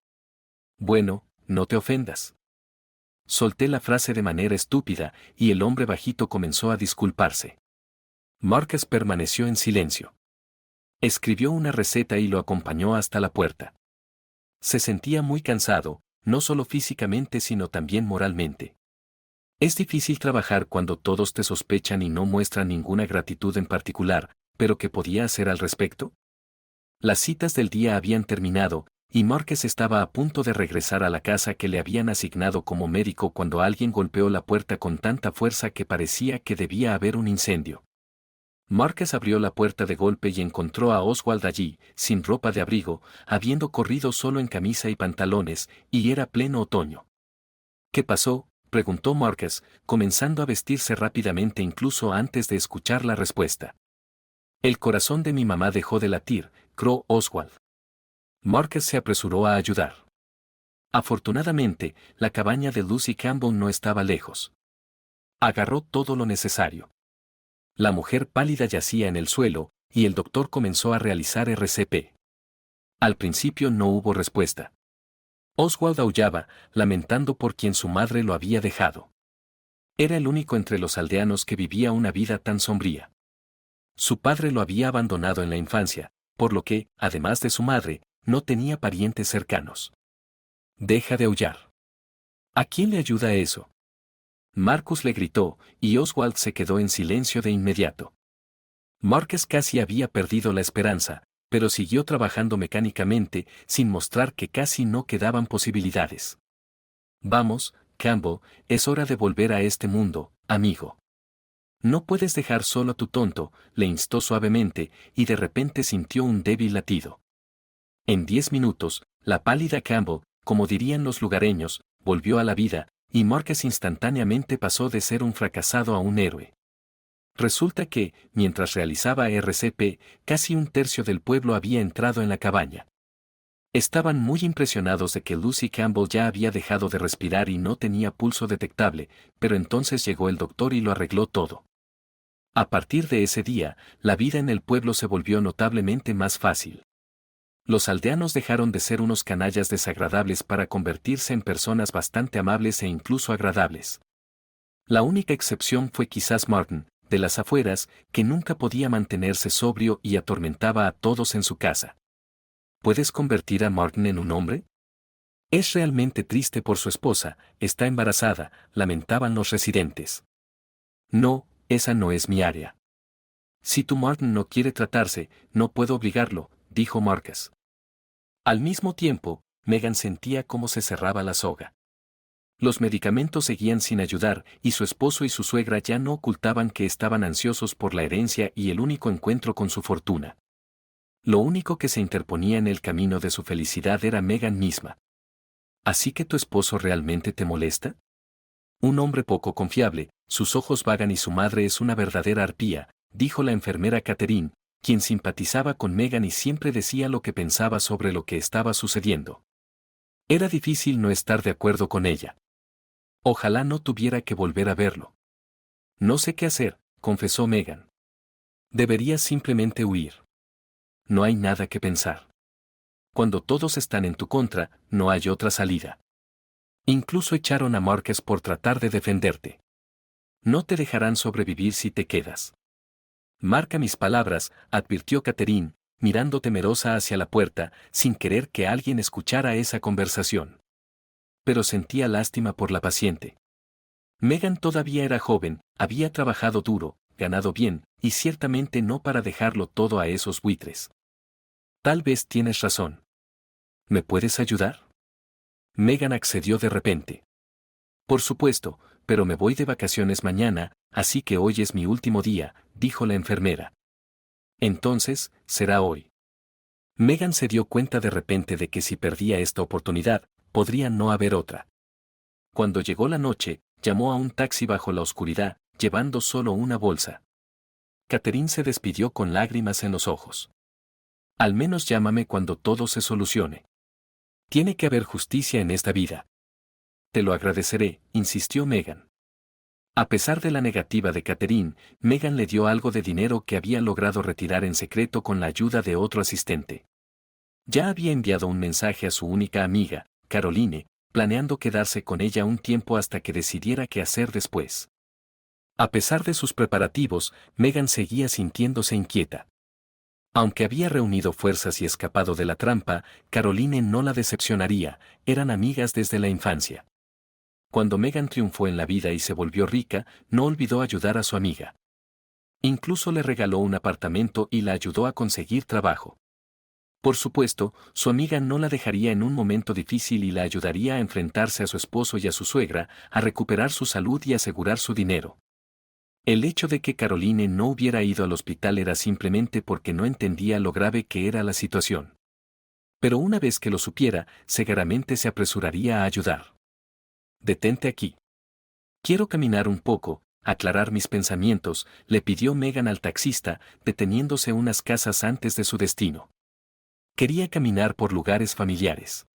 Bueno, no te ofendas. Solté la frase de manera estúpida, y el hombre bajito comenzó a disculparse. Marcus permaneció en silencio. Escribió una receta y lo acompañó hasta la puerta. Se sentía muy cansado, no solo físicamente sino también moralmente. Es difícil trabajar cuando todos te sospechan y no muestran ninguna gratitud en particular, pero ¿qué podía hacer al respecto? Las citas del día habían terminado, y Marcus estaba a punto de regresar a la casa que le habían asignado como médico cuando alguien golpeó la puerta con tanta fuerza que parecía que debía haber un incendio. Marcus abrió la puerta de golpe y encontró a Oswald allí, sin ropa de abrigo, habiendo corrido solo en camisa y pantalones, y era pleno otoño. ¿Qué pasó?, preguntó Marcus, comenzando a vestirse rápidamente incluso antes de escuchar la respuesta. El corazón de mi mamá dejó de latir, croó Oswald. Marcus se apresuró a ayudar. Afortunadamente, la cabaña de Lucy Campbell no estaba lejos. Agarró todo lo necesario. La mujer pálida yacía en el suelo, y el doctor comenzó a realizar RCP. Al principio no hubo respuesta. Oswald aullaba, lamentando por quien su madre lo había dejado. Era el único entre los aldeanos que vivía una vida tan sombría. Su padre lo había abandonado en la infancia, por lo que, además de su madre, no tenía parientes cercanos. Deja de aullar. ¿A quién le ayuda eso? Marcus le gritó, y Oswald se quedó en silencio de inmediato. Marcus casi había perdido la esperanza, pero siguió trabajando mecánicamente, sin mostrar que casi no quedaban posibilidades. Vamos, Campbell, es hora de volver a este mundo, amigo. No puedes dejar solo a tu tonto, le instó suavemente, y de repente sintió un débil latido. En 10 minutos, la pálida Campbell, como dirían los lugareños, volvió a la vida, y Marcus instantáneamente pasó de ser un fracasado a un héroe. Resulta que, mientras realizaba RCP, casi un tercio del pueblo había entrado en la cabaña. Estaban muy impresionados de que Lucy Campbell ya había dejado de respirar y no tenía pulso detectable, pero entonces llegó el doctor y lo arregló todo. A partir de ese día, la vida en el pueblo se volvió notablemente más fácil. Los aldeanos dejaron de ser unos canallas desagradables para convertirse en personas bastante amables e incluso agradables. La única excepción fue quizás Martin, de las afueras, que nunca podía mantenerse sobrio y atormentaba a todos en su casa. ¿Puedes convertir a Martin en un hombre? Es realmente triste por su esposa, está embarazada, lamentaban los residentes. No, esa no es mi área. Si tu Martin no quiere tratarse, no puedo obligarlo, dijo Marcus. Al mismo tiempo, Megan sentía cómo se cerraba la soga. Los medicamentos seguían sin ayudar, y su esposo y su suegra ya no ocultaban que estaban ansiosos por la herencia y el único encuentro con su fortuna. Lo único que se interponía en el camino de su felicidad era Megan misma. ¿Así que tu esposo realmente te molesta? Un hombre poco confiable, sus ojos vagan y su madre es una verdadera arpía, dijo la enfermera Catherine, quien simpatizaba con Megan y siempre decía lo que pensaba sobre lo que estaba sucediendo. Era difícil no estar de acuerdo con ella. Ojalá no tuviera que volver a verlo. No sé qué hacer, confesó Megan. Deberías simplemente huir. No hay nada que pensar. Cuando todos están en tu contra, no hay otra salida. Incluso echaron a Marcus por tratar de defenderte. No te dejarán sobrevivir si te quedas. Marca mis palabras, advirtió Catherine, mirando temerosa hacia la puerta, sin querer que alguien escuchara esa conversación. Pero sentía lástima por la paciente. Megan todavía era joven, había trabajado duro, ganado bien, y ciertamente no para dejarlo todo a esos buitres. Tal vez tienes razón. ¿Me puedes ayudar? Megan accedió de repente. Por supuesto, pero me voy de vacaciones mañana, así que hoy es mi último día, dijo la enfermera. Entonces, será hoy. Megan se dio cuenta de repente de que si perdía esta oportunidad, podría no haber otra. Cuando llegó la noche, llamó a un taxi bajo la oscuridad, llevando solo una bolsa. Catherine se despidió con lágrimas en los ojos. Al menos llámame cuando todo se solucione. Tiene que haber justicia en esta vida. Te lo agradeceré, insistió Megan. A pesar de la negativa de Catherine, Megan le dio algo de dinero que había logrado retirar en secreto con la ayuda de otro asistente. Ya había enviado un mensaje a su única amiga, Caroline, planeando quedarse con ella un tiempo hasta que decidiera qué hacer después. A pesar de sus preparativos, Megan seguía sintiéndose inquieta. Aunque había reunido fuerzas y escapado de la trampa, Caroline no la decepcionaría, eran amigas desde la infancia. Cuando Megan triunfó en la vida y se volvió rica, no olvidó ayudar a su amiga. Incluso le regaló un apartamento y la ayudó a conseguir trabajo. Por supuesto, su amiga no la dejaría en un momento difícil y la ayudaría a enfrentarse a su esposo y a su suegra, a recuperar su salud y asegurar su dinero. El hecho de que Caroline no hubiera ido al hospital era simplemente porque no entendía lo grave que era la situación. Pero una vez que lo supiera, seguramente se apresuraría a ayudar. Detente aquí. Quiero caminar un poco, aclarar mis pensamientos, le pidió Megan al taxista, deteniéndose unas casas antes de su destino. Quería caminar por lugares familiares.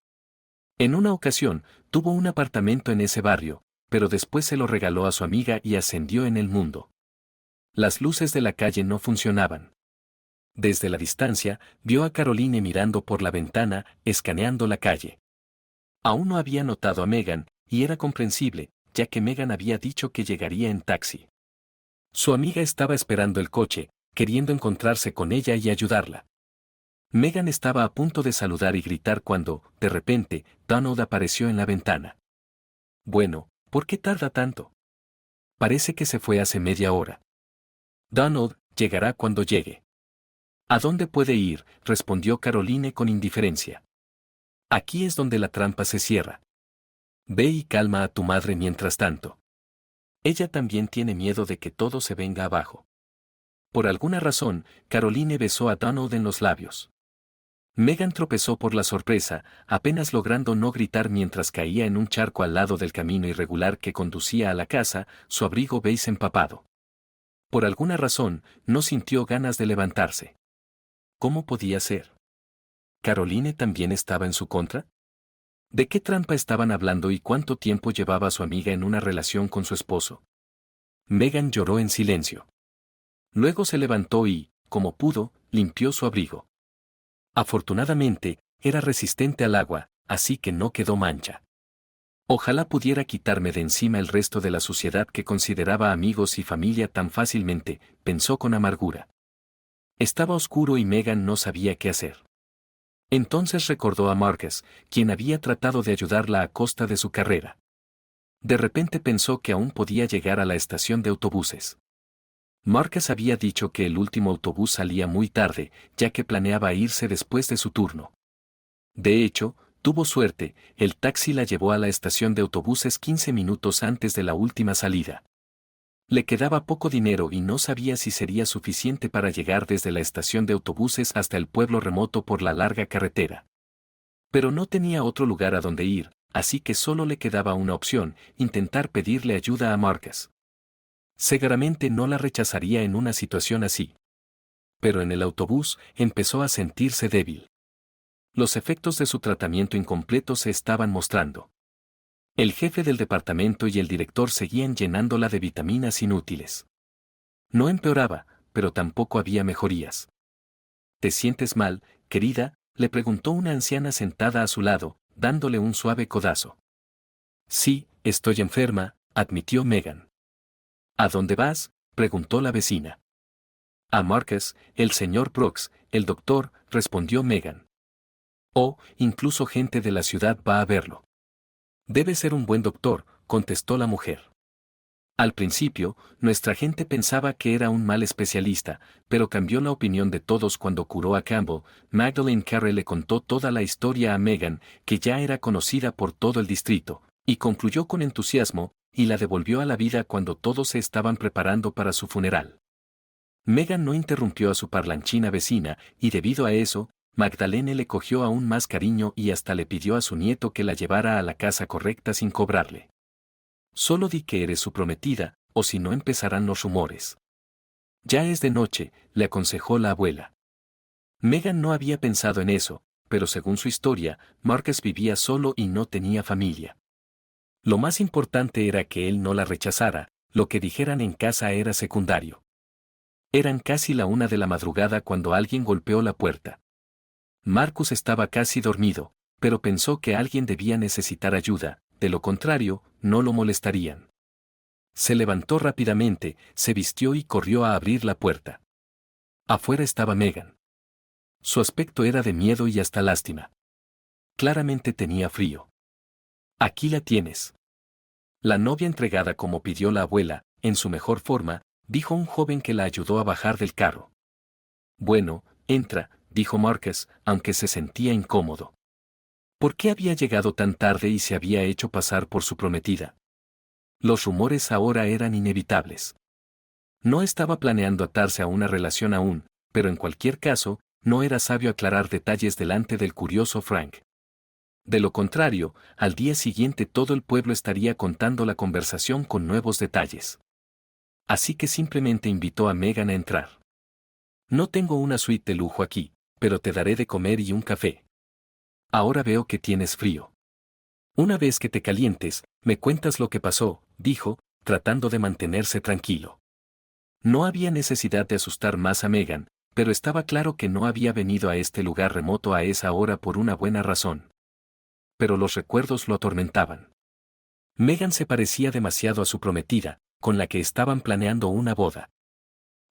En una ocasión, tuvo un apartamento en ese barrio, pero después se lo regaló a su amiga y ascendió en el mundo. Las luces de la calle no funcionaban. Desde la distancia, vio a Caroline mirando por la ventana, escaneando la calle. Aún no había notado a Megan, y era comprensible, ya que Megan había dicho que llegaría en taxi. Su amiga estaba esperando el coche, queriendo encontrarse con ella y ayudarla. Megan estaba a punto de saludar y gritar cuando, de repente, Donald apareció en la ventana. Bueno, ¿por qué tarda tanto? Parece que se fue hace media hora. Donald, llegará cuando llegue. ¿A dónde puede ir?, respondió Caroline con indiferencia. Aquí es donde la trampa se cierra. Ve y calma a tu madre mientras tanto. Ella también tiene miedo de que todo se venga abajo. Por alguna razón, Caroline besó a Donald en los labios. Megan tropezó por la sorpresa, apenas logrando no gritar mientras caía en un charco al lado del camino irregular que conducía a la casa, su abrigo beige empapado. Por alguna razón, no sintió ganas de levantarse. ¿Cómo podía ser? ¿Caroline también estaba en su contra? ¿De qué trampa estaban hablando y cuánto tiempo llevaba su amiga en una relación con su esposo? Megan lloró en silencio. Luego se levantó y, como pudo, limpió su abrigo. Afortunadamente, era resistente al agua, así que no quedó mancha. Ojalá pudiera quitarme de encima el resto de la suciedad que consideraba amigos y familia tan fácilmente, pensó con amargura. Estaba oscuro y Megan no sabía qué hacer. Entonces recordó a Marcus, quien había tratado de ayudarla a costa de su carrera. De repente pensó que aún podía llegar a la estación de autobuses. Marcus había dicho que el último autobús salía muy tarde, ya que planeaba irse después de su turno. De hecho, tuvo suerte, el taxi la llevó a la estación de autobuses 15 minutos antes de la última salida. Le quedaba poco dinero y no sabía si sería suficiente para llegar desde la estación de autobuses hasta el pueblo remoto por la larga carretera. Pero no tenía otro lugar a donde ir, así que solo le quedaba una opción, intentar pedirle ayuda a Marcus. Seguramente no la rechazaría en una situación así. Pero en el autobús empezó a sentirse débil. Los efectos de su tratamiento incompleto se estaban mostrando. El jefe del departamento y el director seguían llenándola de vitaminas inútiles. No empeoraba, pero tampoco había mejorías. ¿Te sientes mal, querida?, le preguntó una anciana sentada a su lado, dándole un suave codazo. Sí, estoy enferma, admitió Megan. ¿A dónde vas?, preguntó la vecina. A Marcus, el señor Brooks, el doctor, respondió Megan. Oh, incluso gente de la ciudad va a verlo. Debe ser un buen doctor, contestó la mujer. Al principio, nuestra gente pensaba que era un mal especialista, pero cambió la opinión de todos cuando curó a Campbell. Magdalene Carey le contó toda la historia a Megan, que ya era conocida por todo el distrito, y concluyó con entusiasmo, y la devolvió a la vida cuando todos se estaban preparando para su funeral. Megan no interrumpió a su parlanchina vecina, y debido a eso, Magdalene le cogió aún más cariño y hasta le pidió a su nieto que la llevara a la casa correcta sin cobrarle. Solo di que eres su prometida, o si no empezarán los rumores. Ya es de noche, le aconsejó la abuela. Megan no había pensado en eso, pero según su historia, Marcus vivía solo y no tenía familia. Lo más importante era que él no la rechazara, lo que dijeran en casa era secundario. Eran casi la 1 de la madrugada cuando alguien golpeó la puerta. Marcus estaba casi dormido, pero pensó que alguien debía necesitar ayuda, de lo contrario, no lo molestarían. Se levantó rápidamente, se vistió y corrió a abrir la puerta. Afuera estaba Megan. Su aspecto era de miedo y hasta lástima. Claramente tenía frío. Aquí la tienes. La novia entregada como pidió la abuela, en su mejor forma, dijo un joven que la ayudó a bajar del carro. Bueno, entra, dijo Marcus, aunque se sentía incómodo. ¿Por qué había llegado tan tarde y se había hecho pasar por su prometida? Los rumores ahora eran inevitables. No estaba planeando atarse a una relación aún, pero en cualquier caso, no era sabio aclarar detalles delante del curioso Frank. De lo contrario, al día siguiente todo el pueblo estaría contando la conversación con nuevos detalles. Así que simplemente invitó a Megan a entrar. No tengo una suite de lujo aquí, pero te daré de comer y un café. Ahora veo que tienes frío. Una vez que te calientes, me cuentas lo que pasó, dijo, tratando de mantenerse tranquilo. No había necesidad de asustar más a Megan, pero estaba claro que no había venido a este lugar remoto a esa hora por una buena razón. Pero los recuerdos lo atormentaban. Megan se parecía demasiado a su prometida, con la que estaban planeando una boda.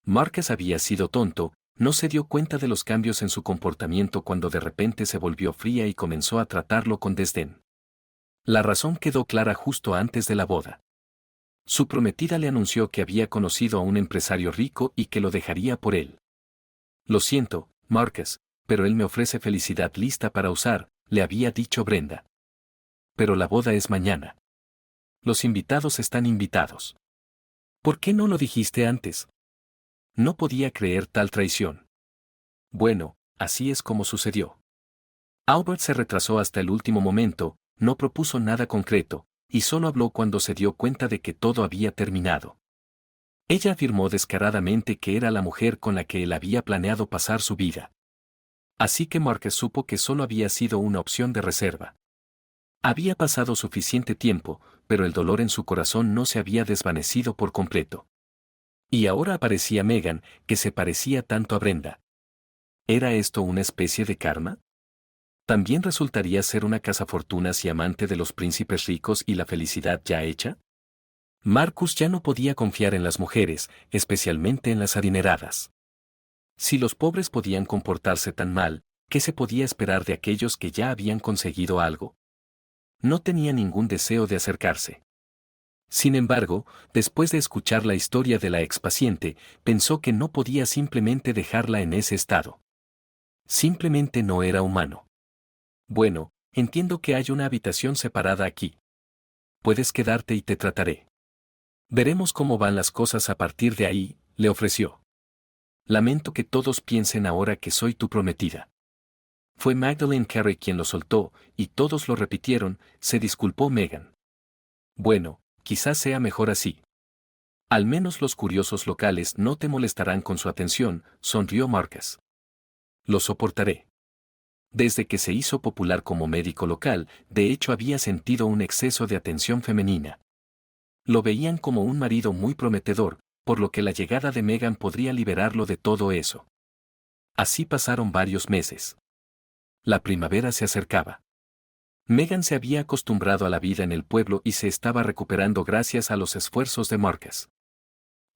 Marcus había sido tonto, no se dio cuenta de los cambios en su comportamiento cuando de repente se volvió fría y comenzó a tratarlo con desdén. La razón quedó clara justo antes de la boda. Su prometida le anunció que había conocido a un empresario rico y que lo dejaría por él. Lo siento, Marcus, pero él me ofrece felicidad lista para usar, le había dicho Brenda. Pero la boda es mañana. Los invitados están invitados. ¿Por qué no lo dijiste antes? No podía creer tal traición. Bueno, así es como sucedió. Albert se retrasó hasta el último momento, no propuso nada concreto, y solo habló cuando se dio cuenta de que todo había terminado. Ella afirmó descaradamente que era la mujer con la que él había planeado pasar su vida. Así que Marcus supo que solo había sido una opción de reserva. Había pasado suficiente tiempo, pero el dolor en su corazón no se había desvanecido por completo. Y ahora aparecía Megan, que se parecía tanto a Brenda. ¿Era esto una especie de karma? ¿También resultaría ser una cazafortunas y amante de los príncipes ricos y la felicidad ya hecha? Marcus ya no podía confiar en las mujeres, especialmente en las adineradas. Si los pobres podían comportarse tan mal, ¿qué se podía esperar de aquellos que ya habían conseguido algo? No tenía ningún deseo de acercarse. Sin embargo, después de escuchar la historia de la expaciente, pensó que no podía simplemente dejarla en ese estado. Simplemente no era humano. Bueno, entiendo que hay una habitación separada aquí. Puedes quedarte y te trataré. Veremos cómo van las cosas a partir de ahí, le ofreció. Lamento que todos piensen ahora que soy tu prometida. Fue Magdalene Carey quien lo soltó, y todos lo repitieron, se disculpó Megan. Bueno, quizás sea mejor así. Al menos los curiosos locales no te molestarán con su atención, sonrió Marcus. Lo soportaré. Desde que se hizo popular como médico local, de hecho había sentido un exceso de atención femenina. Lo veían como un marido muy prometedor, por lo que la llegada de Megan podría liberarlo de todo eso. Así pasaron varios meses. La primavera se acercaba. Megan se había acostumbrado a la vida en el pueblo y se estaba recuperando gracias a los esfuerzos de Marcus.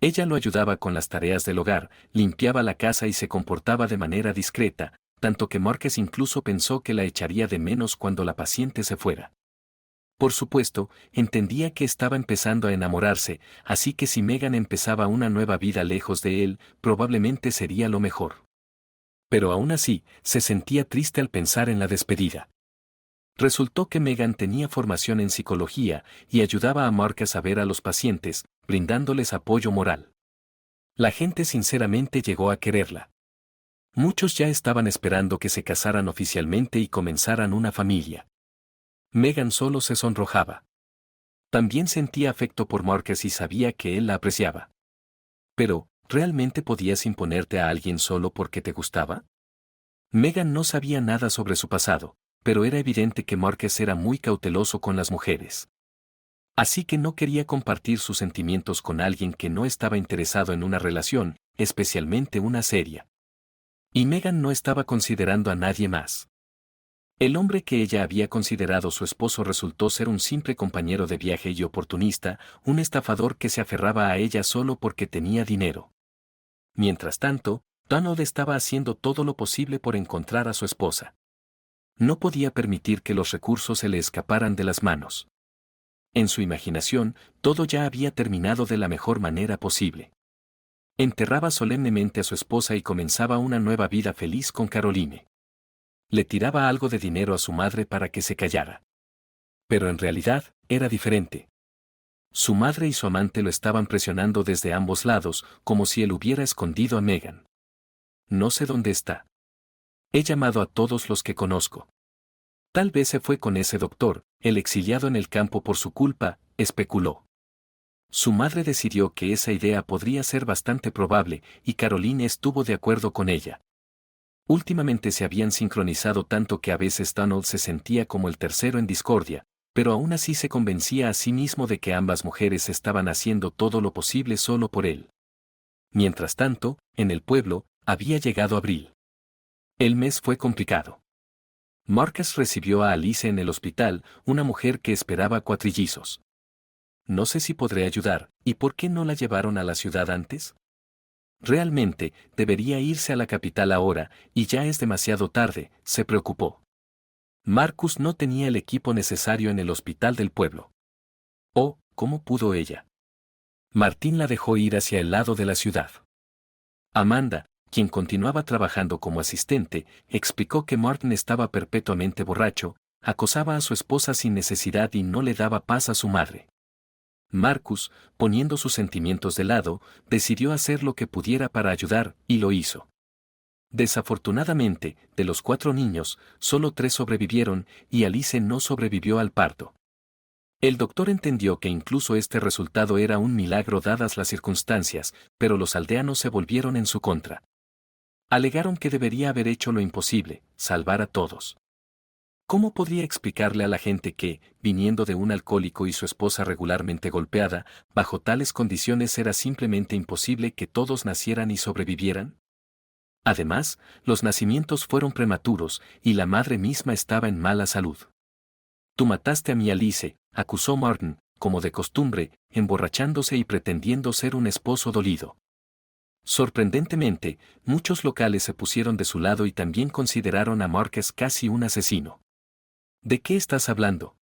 Ella lo ayudaba con las tareas del hogar, limpiaba la casa y se comportaba de manera discreta, tanto que Marcus incluso pensó que la echaría de menos cuando la paciente se fuera. Por supuesto, entendía que estaba empezando a enamorarse, así que si Megan empezaba una nueva vida lejos de él, probablemente sería lo mejor. Pero aún así, se sentía triste al pensar en la despedida. Resultó que Megan tenía formación en psicología y ayudaba a Marcus a ver a los pacientes, brindándoles apoyo moral. La gente sinceramente llegó a quererla. Muchos ya estaban esperando que se casaran oficialmente y comenzaran una familia. Megan solo se sonrojaba. También sentía afecto por Marcus y sabía que él la apreciaba. Pero, ¿realmente podías imponerte a alguien solo porque te gustaba? Megan no sabía nada sobre su pasado, pero era evidente que Marcus era muy cauteloso con las mujeres. Así que no quería compartir sus sentimientos con alguien que no estaba interesado en una relación, especialmente una seria. Y Megan no estaba considerando a nadie más. El hombre que ella había considerado su esposo resultó ser un simple compañero de viaje y oportunista, un estafador que se aferraba a ella solo porque tenía dinero. Mientras tanto, Donald estaba haciendo todo lo posible por encontrar a su esposa. No podía permitir que los recursos se le escaparan de las manos. En su imaginación, todo ya había terminado de la mejor manera posible. Enterraba solemnemente a su esposa y comenzaba una nueva vida feliz con Caroline. Le tiraba algo de dinero a su madre para que se callara. Pero en realidad, era diferente. Su madre y su amante lo estaban presionando desde ambos lados, como si él hubiera escondido a Megan. No sé dónde está. He llamado a todos los que conozco. Tal vez se fue con ese doctor, el exiliado en el campo por su culpa, especuló. Su madre decidió que esa idea podría ser bastante probable, y Caroline estuvo de acuerdo con ella. Últimamente se habían sincronizado tanto que a veces Donald se sentía como el tercero en discordia, pero aún así se convencía a sí mismo de que ambas mujeres estaban haciendo todo lo posible solo por él. Mientras tanto, en el pueblo, había llegado abril. El mes fue complicado. Marcus recibió a Alice en el hospital, una mujer que esperaba cuatrillizos. No sé si podré ayudar, ¿y por qué no la llevaron a la ciudad antes? Realmente, debería irse a la capital ahora, y ya es demasiado tarde, se preocupó. Marcus no tenía el equipo necesario en el hospital del pueblo. Oh, ¿cómo pudo ella? Martín la dejó ir hacia el lado de la ciudad. Amanda, quien continuaba trabajando como asistente, explicó que Martin estaba perpetuamente borracho, acosaba a su esposa sin necesidad y no le daba paz a su madre. Marcus, poniendo sus sentimientos de lado, decidió hacer lo que pudiera para ayudar, y lo hizo. Desafortunadamente, de los 4 niños, solo 3 sobrevivieron, y Alice no sobrevivió al parto. El doctor entendió que incluso este resultado era un milagro dadas las circunstancias, pero los aldeanos se volvieron en su contra. Alegaron que debería haber hecho lo imposible, salvar a todos. ¿Cómo podría explicarle a la gente que, viniendo de un alcohólico y su esposa regularmente golpeada, bajo tales condiciones era simplemente imposible que todos nacieran y sobrevivieran? Además, los nacimientos fueron prematuros, y la madre misma estaba en mala salud. Tú mataste a mi Alice, acusó Martin, como de costumbre, emborrachándose y pretendiendo ser un esposo dolido. Sorprendentemente, muchos locales se pusieron de su lado y también consideraron a Marcus casi un asesino. ¿De qué estás hablando?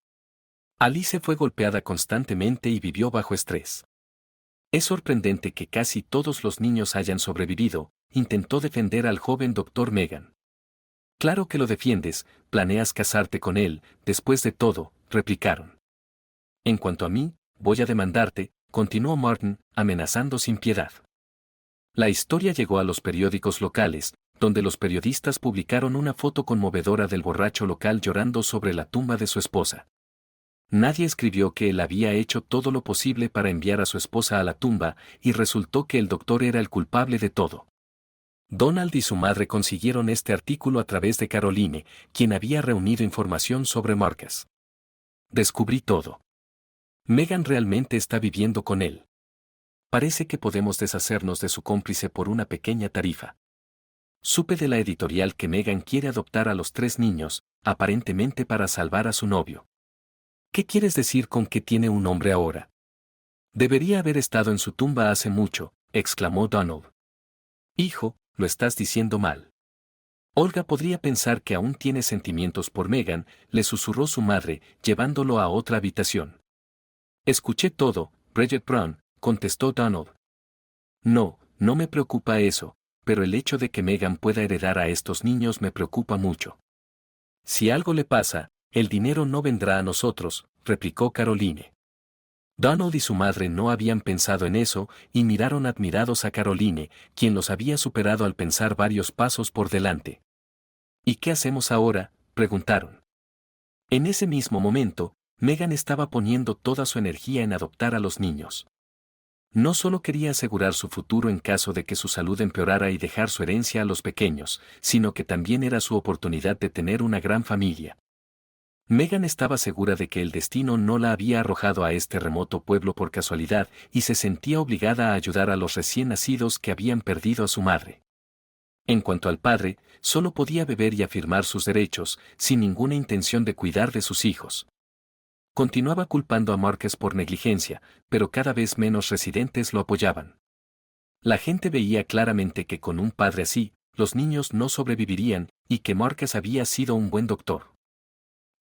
Alice fue golpeada constantemente y vivió bajo estrés. Es sorprendente que casi todos los niños hayan sobrevivido, intentó defender al joven doctor Megan. Claro que lo defiendes, planeas casarte con él, después de todo, replicaron. En cuanto a mí, voy a demandarte, continuó Martin, amenazando sin piedad. La historia llegó a los periódicos locales, donde los periodistas publicaron una foto conmovedora del borracho local llorando sobre la tumba de su esposa. Nadie escribió que él había hecho todo lo posible para enviar a su esposa a la tumba, y resultó que el doctor era el culpable de todo. Donald y su madre consiguieron este artículo a través de Caroline, quien había reunido información sobre Marcus. Descubrí todo. Megan realmente está viviendo con él. Parece que podemos deshacernos de su cómplice por una pequeña tarifa. Supe de la editorial que Megan quiere adoptar a los 3 niños, aparentemente para salvar a su novio. ¿Qué quieres decir con que tiene un hombre ahora? Debería haber estado en su tumba hace mucho, exclamó Donald. Hijo, lo estás diciendo mal. Olga podría pensar que aún tiene sentimientos por Megan, le susurró su madre, llevándolo a otra habitación. Escuché todo, Bridget Brown, contestó Donald. No, no me preocupa eso, pero el hecho de que Megan pueda heredar a estos niños me preocupa mucho. Si algo le pasa, el dinero no vendrá a nosotros, replicó Caroline. Donald y su madre no habían pensado en eso, y miraron admirados a Caroline, quien los había superado al pensar varios pasos por delante. ¿Y qué hacemos ahora?, preguntaron. En ese mismo momento, Megan estaba poniendo toda su energía en adoptar a los niños. No solo quería asegurar su futuro en caso de que su salud empeorara y dejar su herencia a los pequeños, sino que también era su oportunidad de tener una gran familia. Megan estaba segura de que el destino no la había arrojado a este remoto pueblo por casualidad y se sentía obligada a ayudar a los recién nacidos que habían perdido a su madre. En cuanto al padre, solo podía beber y afirmar sus derechos, sin ninguna intención de cuidar de sus hijos. Continuaba culpando a Marcus por negligencia, pero cada vez menos residentes lo apoyaban. La gente veía claramente que con un padre así, los niños no sobrevivirían, y que Marcus había sido un buen doctor.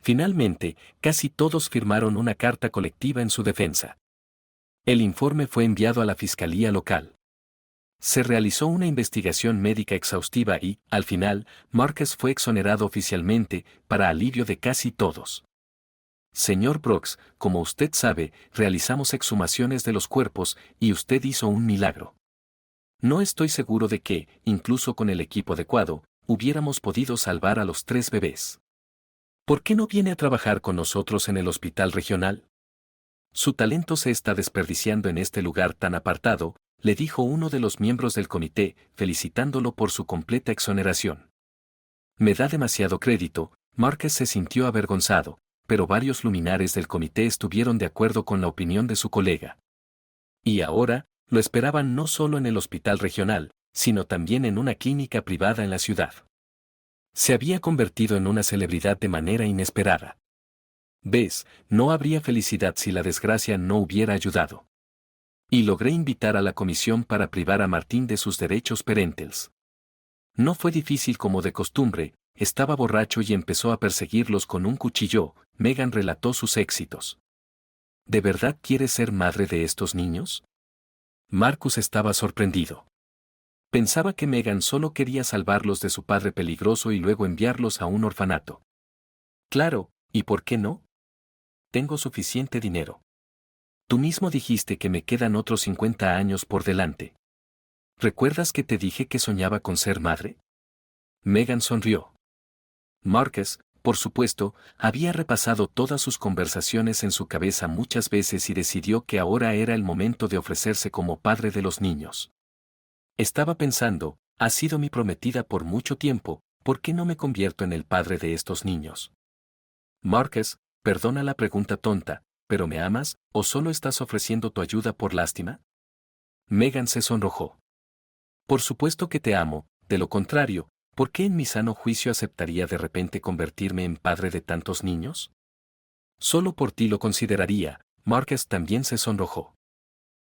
Finalmente, casi todos firmaron una carta colectiva en su defensa. El informe fue enviado a la fiscalía local. Se realizó una investigación médica exhaustiva y, al final, Marcus fue exonerado oficialmente, para alivio de casi todos. Señor Brooks, como usted sabe, realizamos exhumaciones de los cuerpos y usted hizo un milagro. No estoy seguro de que, incluso con el equipo adecuado, hubiéramos podido salvar a los 3 bebés. ¿Por qué no viene a trabajar con nosotros en el hospital regional? Su talento se está desperdiciando en este lugar tan apartado, le dijo uno de los miembros del comité, felicitándolo por su completa exoneración. Me da demasiado crédito. Márquez se sintió avergonzado, pero varios luminares del comité estuvieron de acuerdo con la opinión de su colega. Y ahora, lo esperaban no solo en el hospital regional, sino también en una clínica privada en la ciudad. Se había convertido en una celebridad de manera inesperada. ¿Ves? No habría felicidad si la desgracia no hubiera ayudado. Y logré invitar a la comisión para privar a Martín de sus derechos parentales. No fue difícil como de costumbre, estaba borracho y empezó a perseguirlos con un cuchillo. Megan relató sus éxitos. ¿De verdad quieres ser madre de estos niños? Marcus estaba sorprendido. Pensaba que Megan solo quería salvarlos de su padre peligroso y luego enviarlos a un orfanato. Claro, ¿y por qué no? Tengo suficiente dinero. Tú mismo dijiste que me quedan otros 50 años por delante. ¿Recuerdas que te dije que soñaba con ser madre? Megan sonrió. Marcus, por supuesto, había repasado todas sus conversaciones en su cabeza muchas veces y decidió que ahora era el momento de ofrecerse como padre de los niños. Estaba pensando, has sido mi prometida por mucho tiempo, ¿por qué no me convierto en el padre de estos niños? Marcus, perdona la pregunta tonta, ¿pero me amas, o solo estás ofreciendo tu ayuda por lástima? Megan se sonrojó. Por supuesto que te amo, de lo contrario, ¿por qué en mi sano juicio aceptaría de repente convertirme en padre de tantos niños? Solo por ti lo consideraría. Marcus también se sonrojó.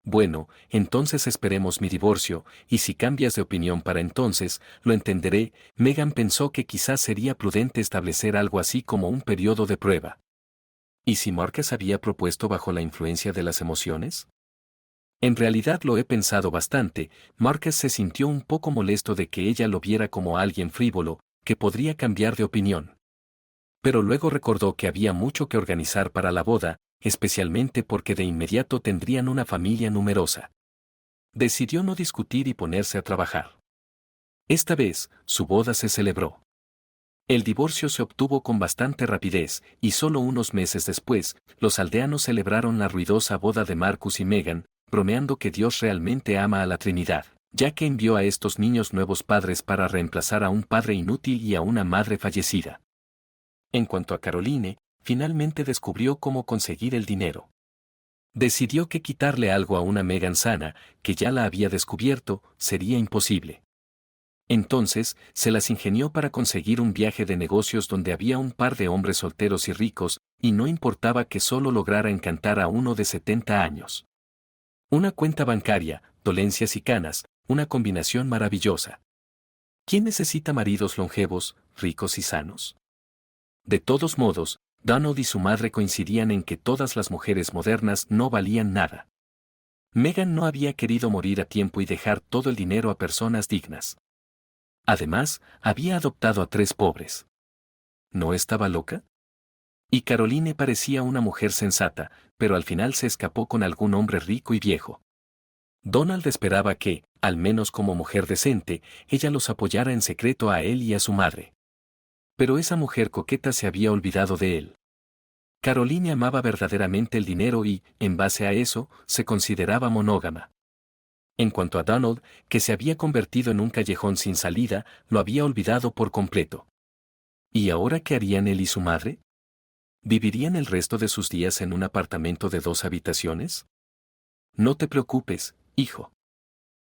Bueno, entonces esperemos mi divorcio, y si cambias de opinión para entonces, lo entenderé. Megan pensó que quizás sería prudente establecer algo así como un periodo de prueba. ¿Y si Marcus había propuesto bajo la influencia de las emociones? En realidad lo he pensado bastante. Marcus se sintió un poco molesto de que ella lo viera como alguien frívolo, que podría cambiar de opinión. Pero luego recordó que había mucho que organizar para la boda, especialmente porque de inmediato tendrían una familia numerosa. Decidió no discutir y ponerse a trabajar. Esta vez, su boda se celebró. El divorcio se obtuvo con bastante rapidez, y solo unos meses después, los aldeanos celebraron la ruidosa boda de Marcus y Megan, bromeando que Dios realmente ama a la Trinidad, ya que envió a estos niños nuevos padres para reemplazar a un padre inútil y a una madre fallecida. En cuanto a Caroline, finalmente descubrió cómo conseguir el dinero. Decidió que quitarle algo a una Megan sana, que ya la había descubierto, sería imposible. Entonces, se las ingenió para conseguir un viaje de negocios donde había un par de hombres solteros y ricos, y no importaba que solo lograra encantar a uno de 70 años. Una cuenta bancaria, dolencias y canas, una combinación maravillosa. ¿Quién necesita maridos longevos, ricos y sanos? De todos modos, Donald y su madre coincidían en que todas las mujeres modernas no valían nada. Megan no había querido morir a tiempo y dejar todo el dinero a personas dignas. Además, había adoptado a 3 pobres. ¿No estaba loca? Y Caroline parecía una mujer sensata, pero al final se escapó con algún hombre rico y viejo. Donald esperaba que, al menos como mujer decente, ella los apoyara en secreto a él y a su madre. Pero esa mujer coqueta se había olvidado de él. Caroline amaba verdaderamente el dinero y, en base a eso, se consideraba monógama. En cuanto a Donald, que se había convertido en un callejón sin salida, lo había olvidado por completo. ¿Y ahora qué harían él y su madre? ¿Vivirían el resto de sus días en un apartamento de 2 habitaciones? No te preocupes, hijo.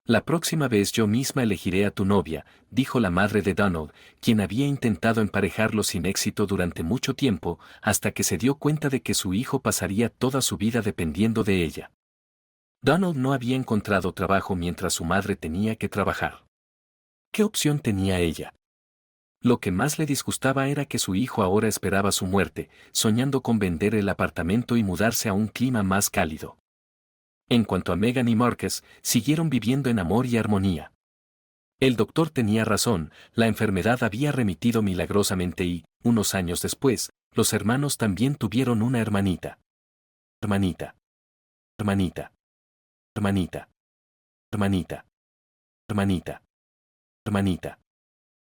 La próxima vez yo misma elegiré a tu novia, dijo la madre de Donald, quien había intentado emparejarlo sin éxito durante mucho tiempo, hasta que se dio cuenta de que su hijo pasaría toda su vida dependiendo de ella. Donald no había encontrado trabajo mientras su madre tenía que trabajar. ¿Qué opción tenía ella? Lo que más le disgustaba era que su hijo ahora esperaba su muerte, soñando con vender el apartamento y mudarse a un clima más cálido. En cuanto a Megan y Marcus, siguieron viviendo en amor y armonía. El doctor tenía razón, la enfermedad había remitido milagrosamente y, unos años después, los hermanos también tuvieron una hermanita. Hermanita. Hermanita. Hermanita. Hermanita. Hermanita. Hermanita.